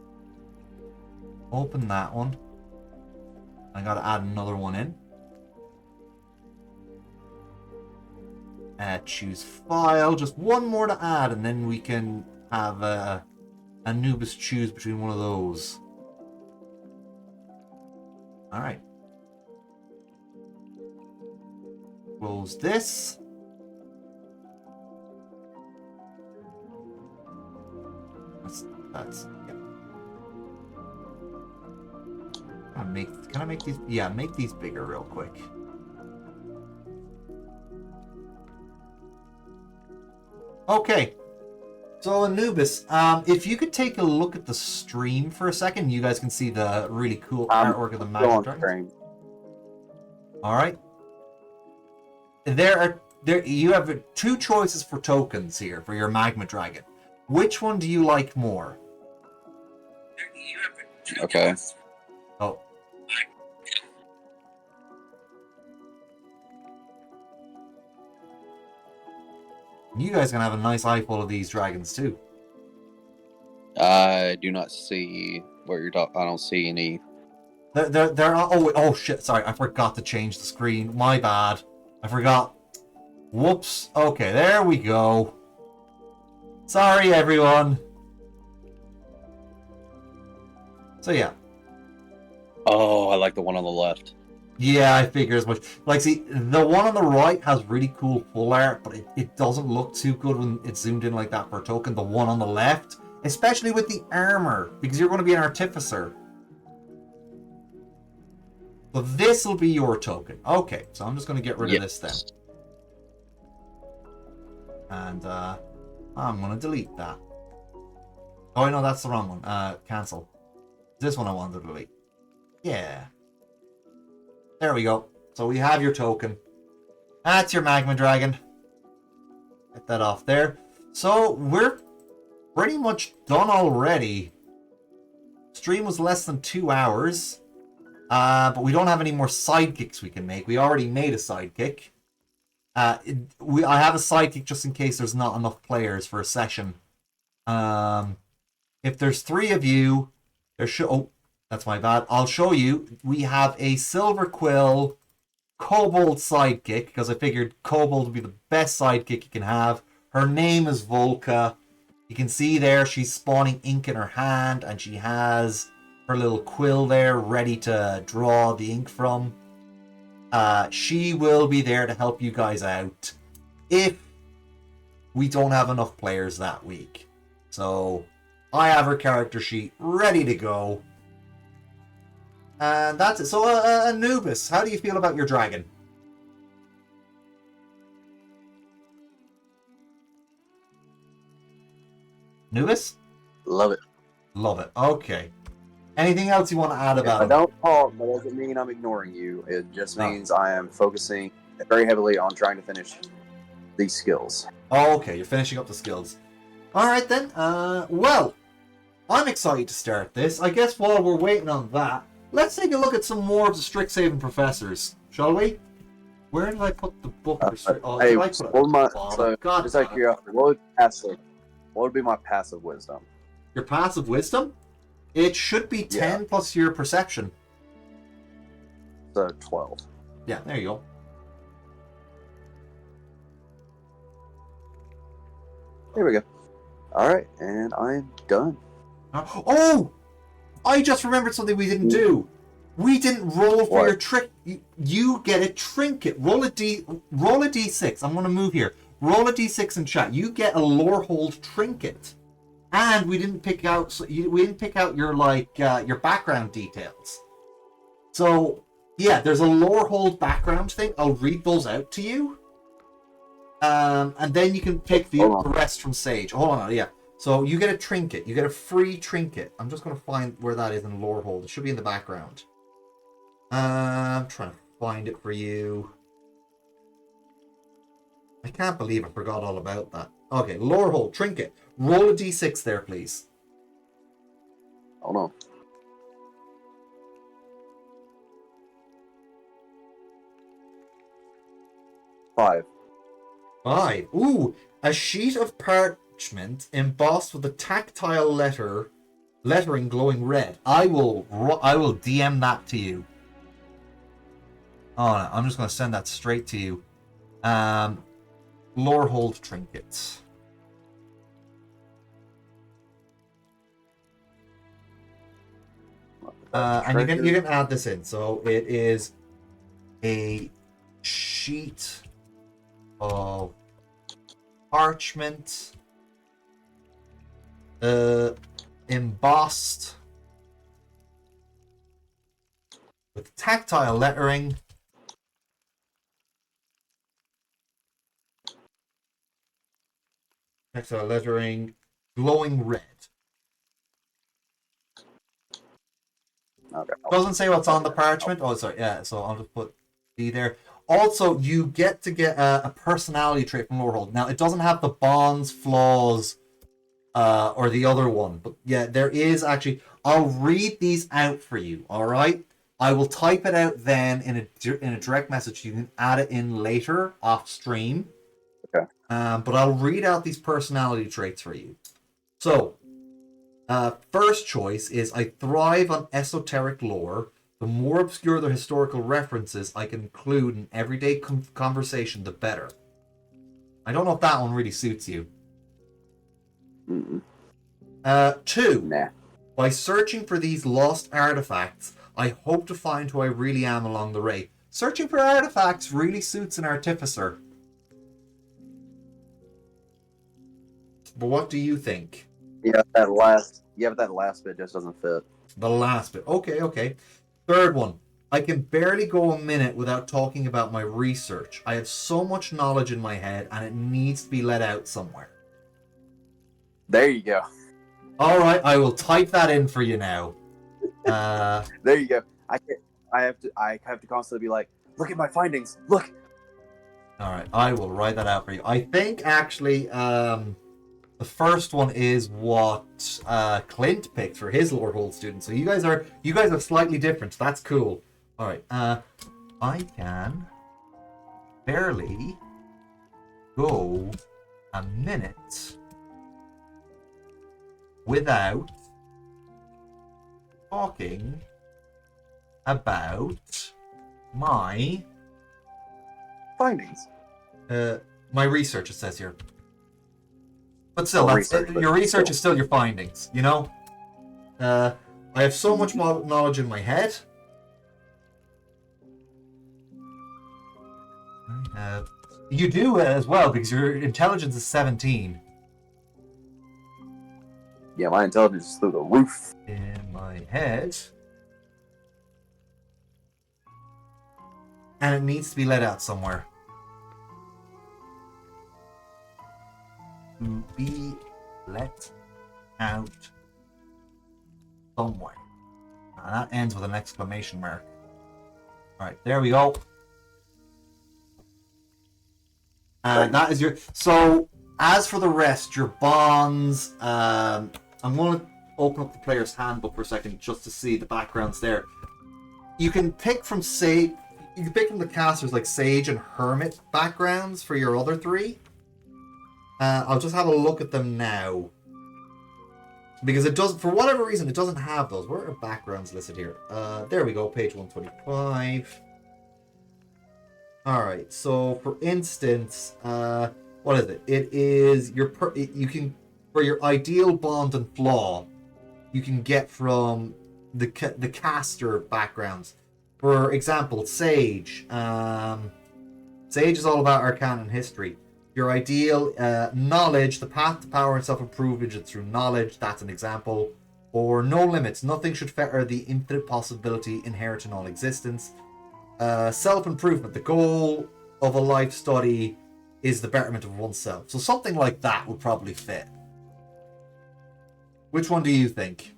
open that one. I gotta add another one in. Choose file. Just one more to add, and then we can have Anubis choose between one of those. All right. Close this. That's yeah. Can I make these? Yeah, make these bigger real quick. Okay. So Anubis, if you could take a look at the stream for a second, you guys can see the really cool artwork of the magic dragon. All right. You have two choices for tokens here for your magma dragon. Which one do you like more? Okay. Oh. You guys can have a nice eyeful of these dragons too. I do not see what you're talking. I don't see any. They're oh shit! Sorry, I forgot to change the screen. My bad. I forgot. Whoops. Okay, there we go. Sorry, everyone. So yeah. Oh, I like the one on the left. Yeah, I figure as much. Like, see, the one on the right has really cool full art, but it doesn't look too good when it's zoomed in like that for a token. The one on the left, especially with the armor, because you're going to be an artificer. So this will be your token. Okay, so I'm just going to get rid of this then. And I'm going to delete that. Oh, no, that's the wrong one. Cancel. This one I wanted to delete. Yeah. There we go. So we have your token. That's your magma dragon. Get that off there. So we're pretty much done already. Stream was less than 2 hours. But we don't have any more sidekicks we can make. We already made a sidekick. I have a sidekick just in case there's not enough players for a session. If there's 3 of you, there should... Oh, that's my bad. I'll show you. We have a Silver Quill Kobold sidekick, because I figured Kobold would be the best sidekick you can have. Her name is Volka. You can see there she's spawning ink in her hand, and she has her little quill there ready to draw the ink from. She will be there to help you guys out if we don't have enough players that week. So I have her character sheet ready to go. And that's it. So, Anubis, how do you feel about your dragon? Anubis? Love it. Love it. Okay. Anything else you want to add about I him? don't talk, that doesn't mean I'm ignoring you. It just means I am focusing very heavily on trying to finish these skills. Oh, okay. You're finishing up the skills. All right, then. Well, I'm excited to start this. I guess while we're waiting on that, let's take a look at some more of the Strixhaven professors, shall we? Where did I put the book? Oh, Hey, did I put it? God, just out of curiosity, what would be my passive wisdom? Your passive wisdom? It should be 10 plus your perception. So 12. Yeah, there you go. There we go. Alright, and I'm done. Oh! I just remembered something we didn't do. We didn't roll for your trick. You get a trinket. Roll a d6. I'm going to move here. Roll a d6 in chat. You get a Lorehold trinket. And we didn't pick out your your background details. So, yeah, there's a Lorehold background thing. I'll read those out to you. And then you can pick the rest from Sage. Hold on, yeah. So you get a trinket. You get a free trinket. I'm just going to find where that is in Lorehold. It should be in the background. I'm trying to find it for you. I can't believe I forgot all about that. Okay, Lorehold trinket. Roll a d6 there, please. Hold on. 5. 5. Ooh, a sheet of parchment embossed with a tactile lettering glowing red. I will DM that to you. Oh, no, I'm just going to send that straight to you. Lorehold trinkets. And you can add this in. So it is a sheet of parchment embossed with tactile lettering. Tactile lettering, glowing red. Okay. Doesn't say what's on the parchment. Oh, sorry. Yeah, so I'll just put D there. Also, you get to get a personality trait from Lorehold. Now, it doesn't have the bonds, flaws, or the other one. But yeah, there is actually... I'll read these out for you, all right? I will type it out then in a direct message. You can add it in later off stream. Okay. But I'll read out these personality traits for you. So, first choice is I thrive on esoteric lore. The more obscure the historical references I can include in everyday conversation, the better. I don't know if that one really suits you. Mm-mm. 2. Nah. By searching for these lost artifacts, I hope to find who I really am along the way. Searching for artifacts really suits an artificer. But what do you think? Yeah, that last bit just doesn't fit. The last bit. Okay. 3rd one. I can barely go a minute without talking about my research. I have so much knowledge in my head and it needs to be let out somewhere. There you go. Alright, I will type that in for you now. There you go. I have to constantly be like, look at my findings. Look. Alright, I will write that out for you. I think actually the first one is what Clint picked for his Lorehold student. So you guys are slightly different. That's cool. All right. I can barely go a minute without talking about my Findings. My research, it says here. But still, your research is still your findings, you know? I have so much knowledge in my head. You do as well, because your intelligence is 17. Yeah, my intelligence is through the roof. In my head. And it needs to be let out somewhere. To be let out somewhere. And that ends with an exclamation mark. Alright, there we go. And that is your... So, as for the rest, your bonds... I'm going to open up the player's handbook for a second just to see the backgrounds there. You can pick from, say... You can pick from the casters like Sage and Hermit backgrounds for your other 3. I'll just have a look at them now. Because it doesn't, for whatever reason, it doesn't have those. Where are backgrounds listed here? There we go, page 125. Alright, so for instance, what is it? It is you can, for your ideal bond and flaw, you can get from the caster backgrounds. For example, Sage. Sage is all about Arcana and history. Your ideal knowledge, the path to power and self-improvement is through knowledge. That's an example. Or no limits. Nothing should fetter the infinite possibility inherent in all existence. Self-improvement. The goal of a life study is the betterment of oneself. So something like that would probably fit. Which one do you think?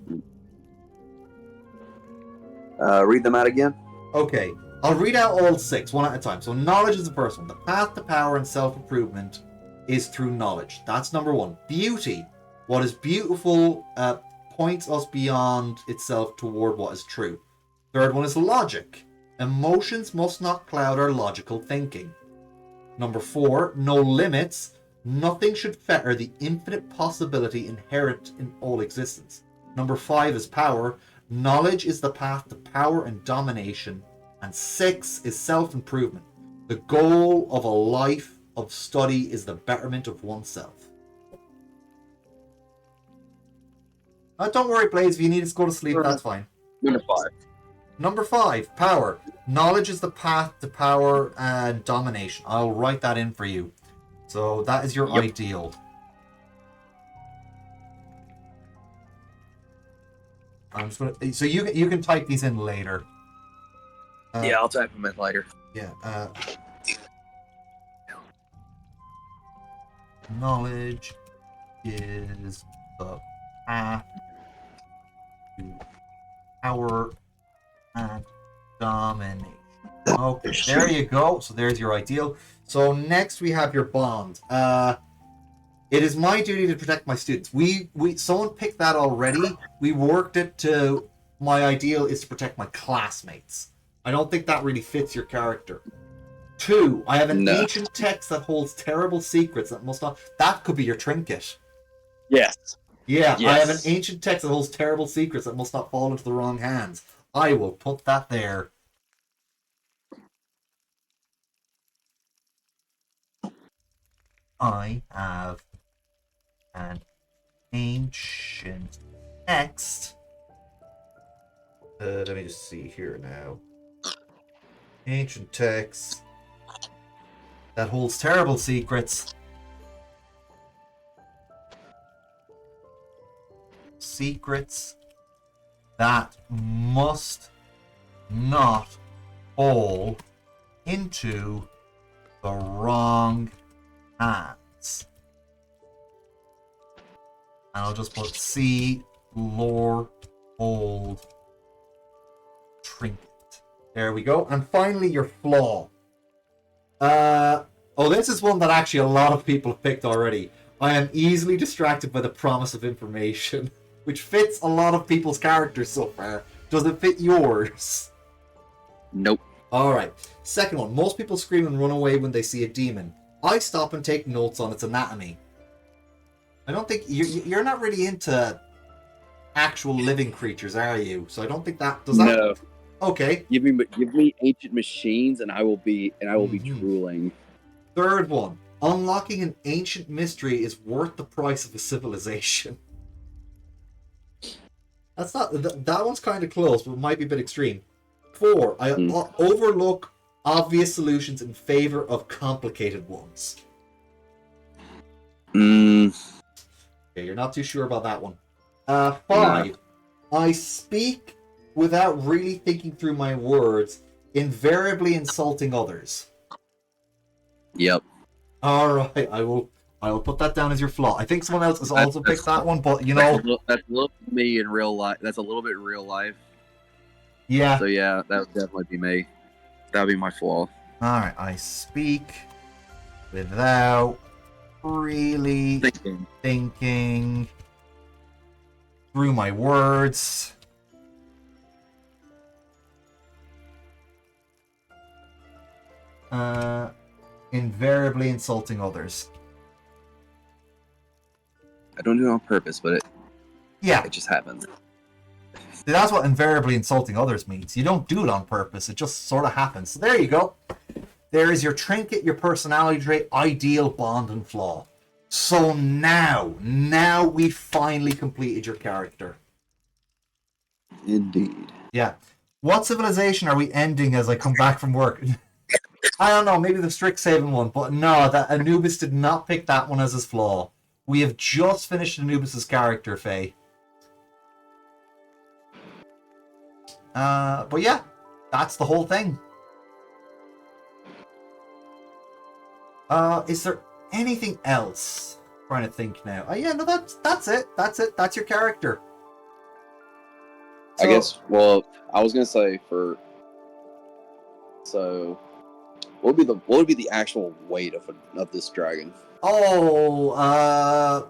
Read them out again. Okay. I'll read out all 6, one at a time. So knowledge is the first one. The path to power and self-improvement is through knowledge. That's number 1. Beauty. What is beautiful points us beyond itself toward what is true. Third one is logic. Emotions must not cloud our logical thinking. Number 4, no limits. Nothing should fetter the infinite possibility inherent in all existence. Number 5 is power. Knowledge is the path to power and domination. And 6 is self-improvement. The goal of a life of study is the betterment of oneself. Don't worry, Blaze, if you need to go to sleep, that's fine. Number 5. Number 5, power. Knowledge is the path to power and domination. I'll write that in for you. So that is your ideal. I'm just gonna. So you can type these in later. Yeah, I'll type them in later. Yeah. Knowledge is the path to power and domination. Okay, there you go. So there's your ideal. So next we have your bond. It is my duty to protect my students. Someone picked that already. We worked it to my ideal is to protect my classmates. I don't think that really fits your character. 2, I have an ancient text that holds terrible secrets that must not. That could be your trinket. Yes. Yeah, yes. I have an ancient text that holds terrible secrets that must not fall into the wrong hands. I will put that there. I have an ancient text. Let me just see here now. Ancient text that holds terrible secrets. Secrets that must not fall into the wrong hands. And I'll just put C, lore, hold, trinket. There we go. And finally, your flaw. This is one that actually a lot of people have picked already. I am easily distracted by the promise of information, which fits a lot of people's characters so far. Does it fit yours? Nope. Alright. Second one. Most people scream and run away when they see a demon. I stop and take notes on its anatomy. I don't think... You're not really into actual living creatures, are you? So I don't think that... Does that... No. Okay. Give me ancient machines and I will be drooling. Third one. Unlocking an ancient mystery is worth the price of a civilization. That's not... That one's kind of close, but it might be a bit extreme. 4. I overlook obvious solutions in favor of complicated ones. Okay, you're not too sure about that one. 5. No. I speak without really thinking through my words, invariably insulting others. Yep. Alright, I will put that down as your flaw. I think someone else has also picked that one, but you know... That's a little me in real life. That's a little bit real life. Yeah. So yeah, that would definitely be me. That would be my flaw. Alright, I speak without really thinking through my words. Invariably insulting others. I don't do it on purpose, but it just happens. See, that's what invariably insulting others means. You don't do it on purpose, it just sort of happens. So there you go. There is your trinket, your personality trait, ideal, bond, and flaw. So now we finally completed your character. Indeed. Yeah. What civilization are we ending as I come back from work? I don't know, maybe the Strixhaven one, but no, that Anubis did not pick that one as his flaw. We have just finished Anubis's character, Faye. But yeah, that's the whole thing. Is there anything else? I'm trying to think now. Yeah, no, that's it. That's it. That's your character. So, I guess. Well, I was gonna say what would be the actual weight of this dragon? Oh, I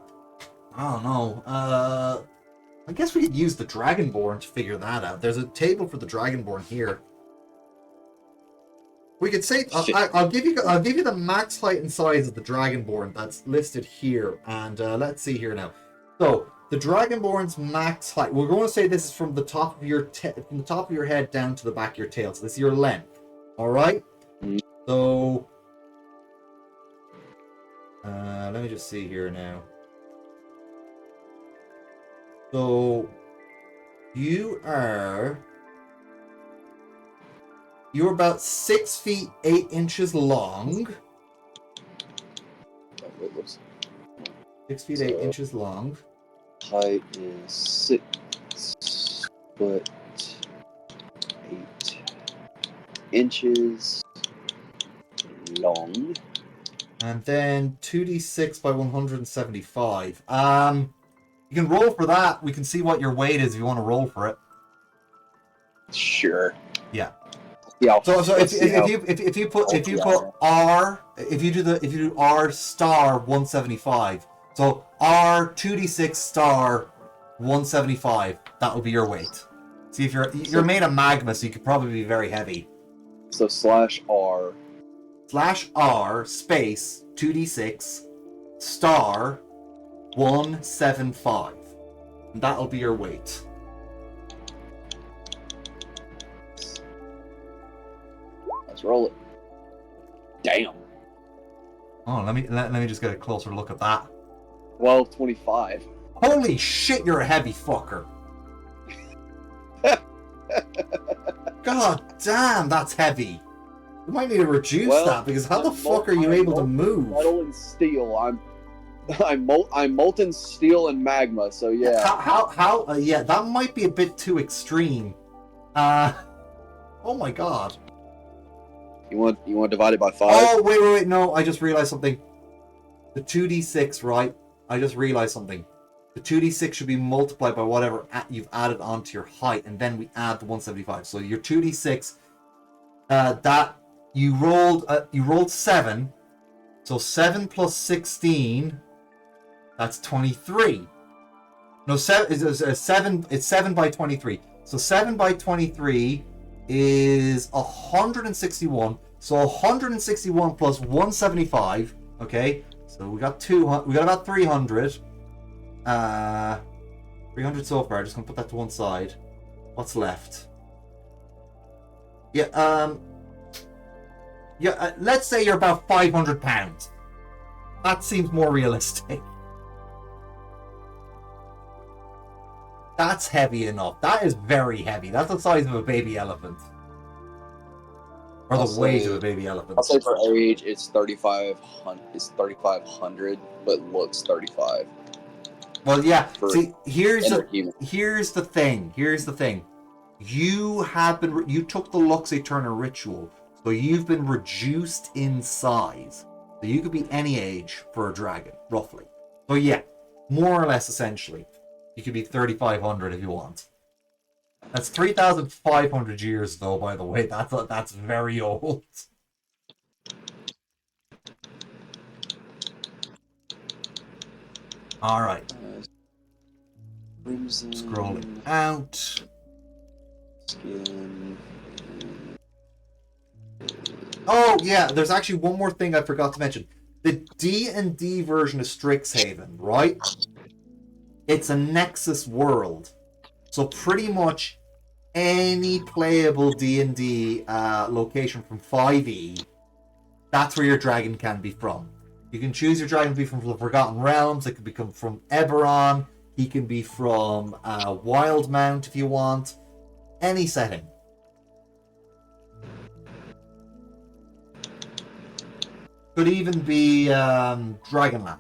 don't know. I guess we could use the Dragonborn to figure that out. There's a table for the Dragonborn here. We could say I'll give you the max height and size of the Dragonborn that's listed here, and let's see here now. So the Dragonborn's max height. We're going to say this is from the top of your head down to the back of your tail. So this is your length. All right. So let me just see here now. So you're about 6 feet 8 inches long. Wait, what's 6 feet 8 inches long. height is 6 foot 8 inches long. And then 2d6 by 175. You can roll for that. We can see what your weight is if you want to roll for it. Sure. Yeah. Yeah. So if you do R star 175. So R 2d6 star 175. That will be your weight. See, if you're made of magma, so you could probably be very heavy. So /R /R space 2d6 star 175. And that'll be your weight. Let's roll it. Damn. Oh, let me just get a closer look at that. 1225. Holy shit, you're a heavy fucker. God damn, that's heavy. You might need to reduce that, because how the fuck are you able to move? Metal and steel. I'm molten steel and magma. So yeah. How? Yeah, that might be a bit too extreme. Oh my god. You want to divide it by 5? Oh wait, no! I just realized something. The 2d6, right? I just realized something. The 2d6 should be multiplied by whatever you've added onto your height, and then we add the 175. So your 2d6, that you rolled 7. So 7 plus 16, that's 23. No, 7 is 7. It's 7 by 23. So 7 by 23 is 161. So 161 plus 175. Okay. So we got about 300. 300 so far. Just gonna put that to one side. What's left? Yeah. Let's say you're about 500 pounds. That seems more realistic. That's heavy enough. That is very heavy. That's the size of a baby elephant. Or the weight of a baby elephant. I'll say for age, it's 3,500. It's 3,500, but looks 35. Well, yeah. See, here's the thing. You took the Lux Aeterna ritual, so you've been reduced in size. So you could be any age for a dragon, roughly. So yeah, more or less, essentially, you could be 3,500 if you want. That's 3,500 years, though. By the way, that's very old. All right. Scrolling out. Skin. Oh yeah, there's actually one more thing I forgot to mention. The D&D version of Strixhaven, right? It's a Nexus world, so pretty much any playable D&D location from 5e, that's where your dragon can be from. You can choose your dragon to be from the Forgotten Realms. It could become from Eberron. He can be from Wildmount if you want. Any setting. Could even be Dragonland.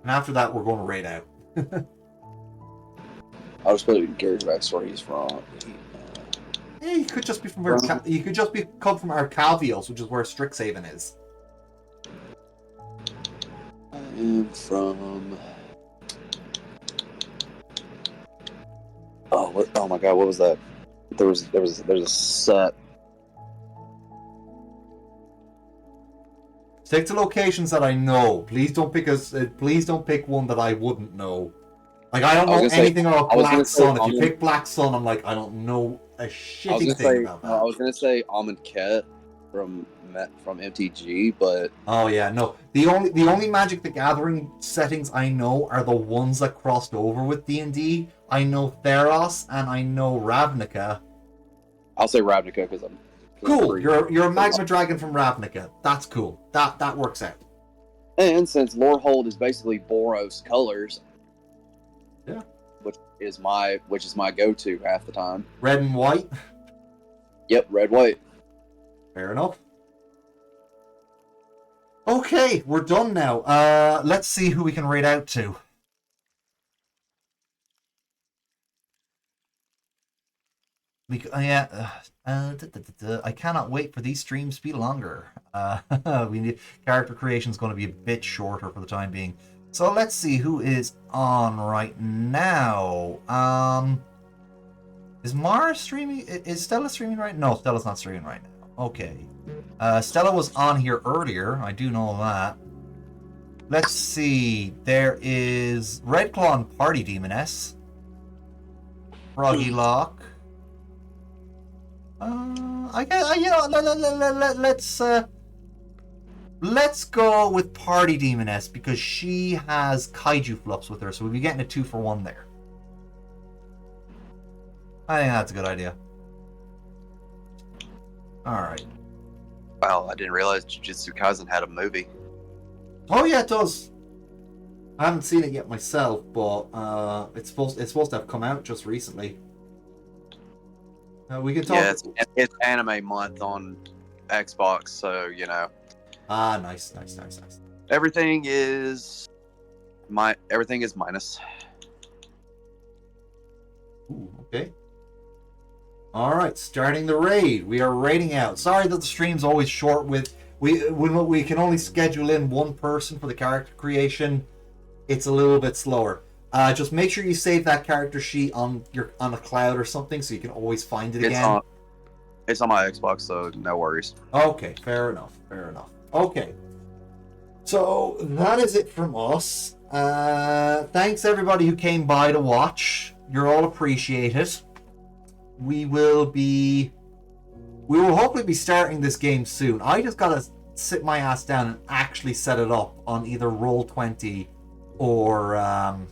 And after that, we're going to raid out. I'll just put it in Gary's backstory. He's from. Yeah, you could just be from come from Arcavios, which is where Strixhaven is. I am from. Oh my god! What was that? There's a set. Stick to locations that I know. Please don't pick one that I wouldn't know. Like, I don't I was know gonna say anything about I was Black gonna say Sun. If you almond. pick Black Sun, I'm like, I don't know a I was shitty gonna thing say about I that. was gonna say almond ket from MTG, but Oh yeah, no. The only Magic the Gathering settings I know are the ones that crossed over with D&D. I know Theros and I know Ravnica. I'll say Ravnica because I'm Cool. pretty. You're a Magma Dragon from Ravnica. That's cool. That works out. And since Lorehold is basically Boros colors, Yeah. which is my go-to half the time. Red and white. Yep, red white. Fair enough. Okay, we're done now. Let's see who we can raid out to. I cannot wait for these streams to be longer. We need character creation is going to be a bit shorter for the time being. So let's see who is on right now. Is Mara streaming? Is Stella streaming right? No, Stella's not streaming right now. Okay. Stella was on here earlier. I do know that. Let's see. There is Redclaw and Party Demoness. Froggy Lock. Let's go with Party Demoness because she has Kaiju Fluffs with her, so we'll be getting a 2-for-1 there. I think that's a good idea. Alright. Wow, I didn't realize Jujutsu Kaisen had a movie. Oh yeah, it does. I haven't seen it yet myself, but it's supposed to have come out just recently. We can talk. Yeah, it's anime month on Xbox, so you know. Ah, nice. Everything is minus. Ooh, okay. All right, starting the raid. We are raiding out. Sorry that the stream's always short. We can only schedule in one person for the character creation. It's a little bit slower. Just make sure you save that character sheet on a cloud or something, so you can always find it again. It's on my Xbox, so no worries. Okay, fair enough. Okay, so that is it from us. Thanks everybody who came by to watch. You're all appreciated. We will hopefully be starting this game soon. I just gotta sit my ass down and actually set it up on either Roll20 or on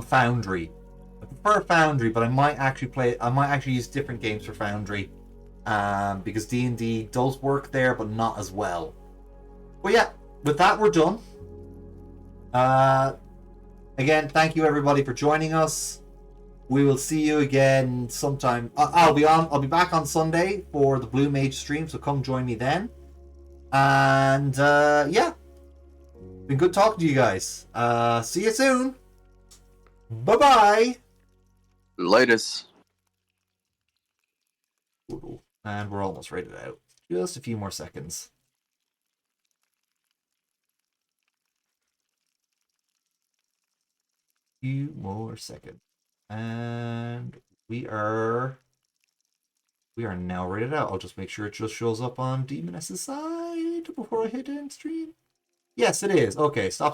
Foundry. I prefer Foundry, but I might actually use different games for Foundry, because D&D does work there, but not as well. But yeah, with that we're done. Again, thank you everybody for joining us. We will see you again sometime. I'll be back on Sunday for the Blue Mage stream, so come join me then. And yeah, been good talking to you guys. See you soon. Bye bye. Latest. And we're almost rated out. Just a few more seconds. Few more seconds. And we are now rated out. I'll just make sure it just shows up on Demoness's side before I hit end stream. Yes, it is. Okay, stop.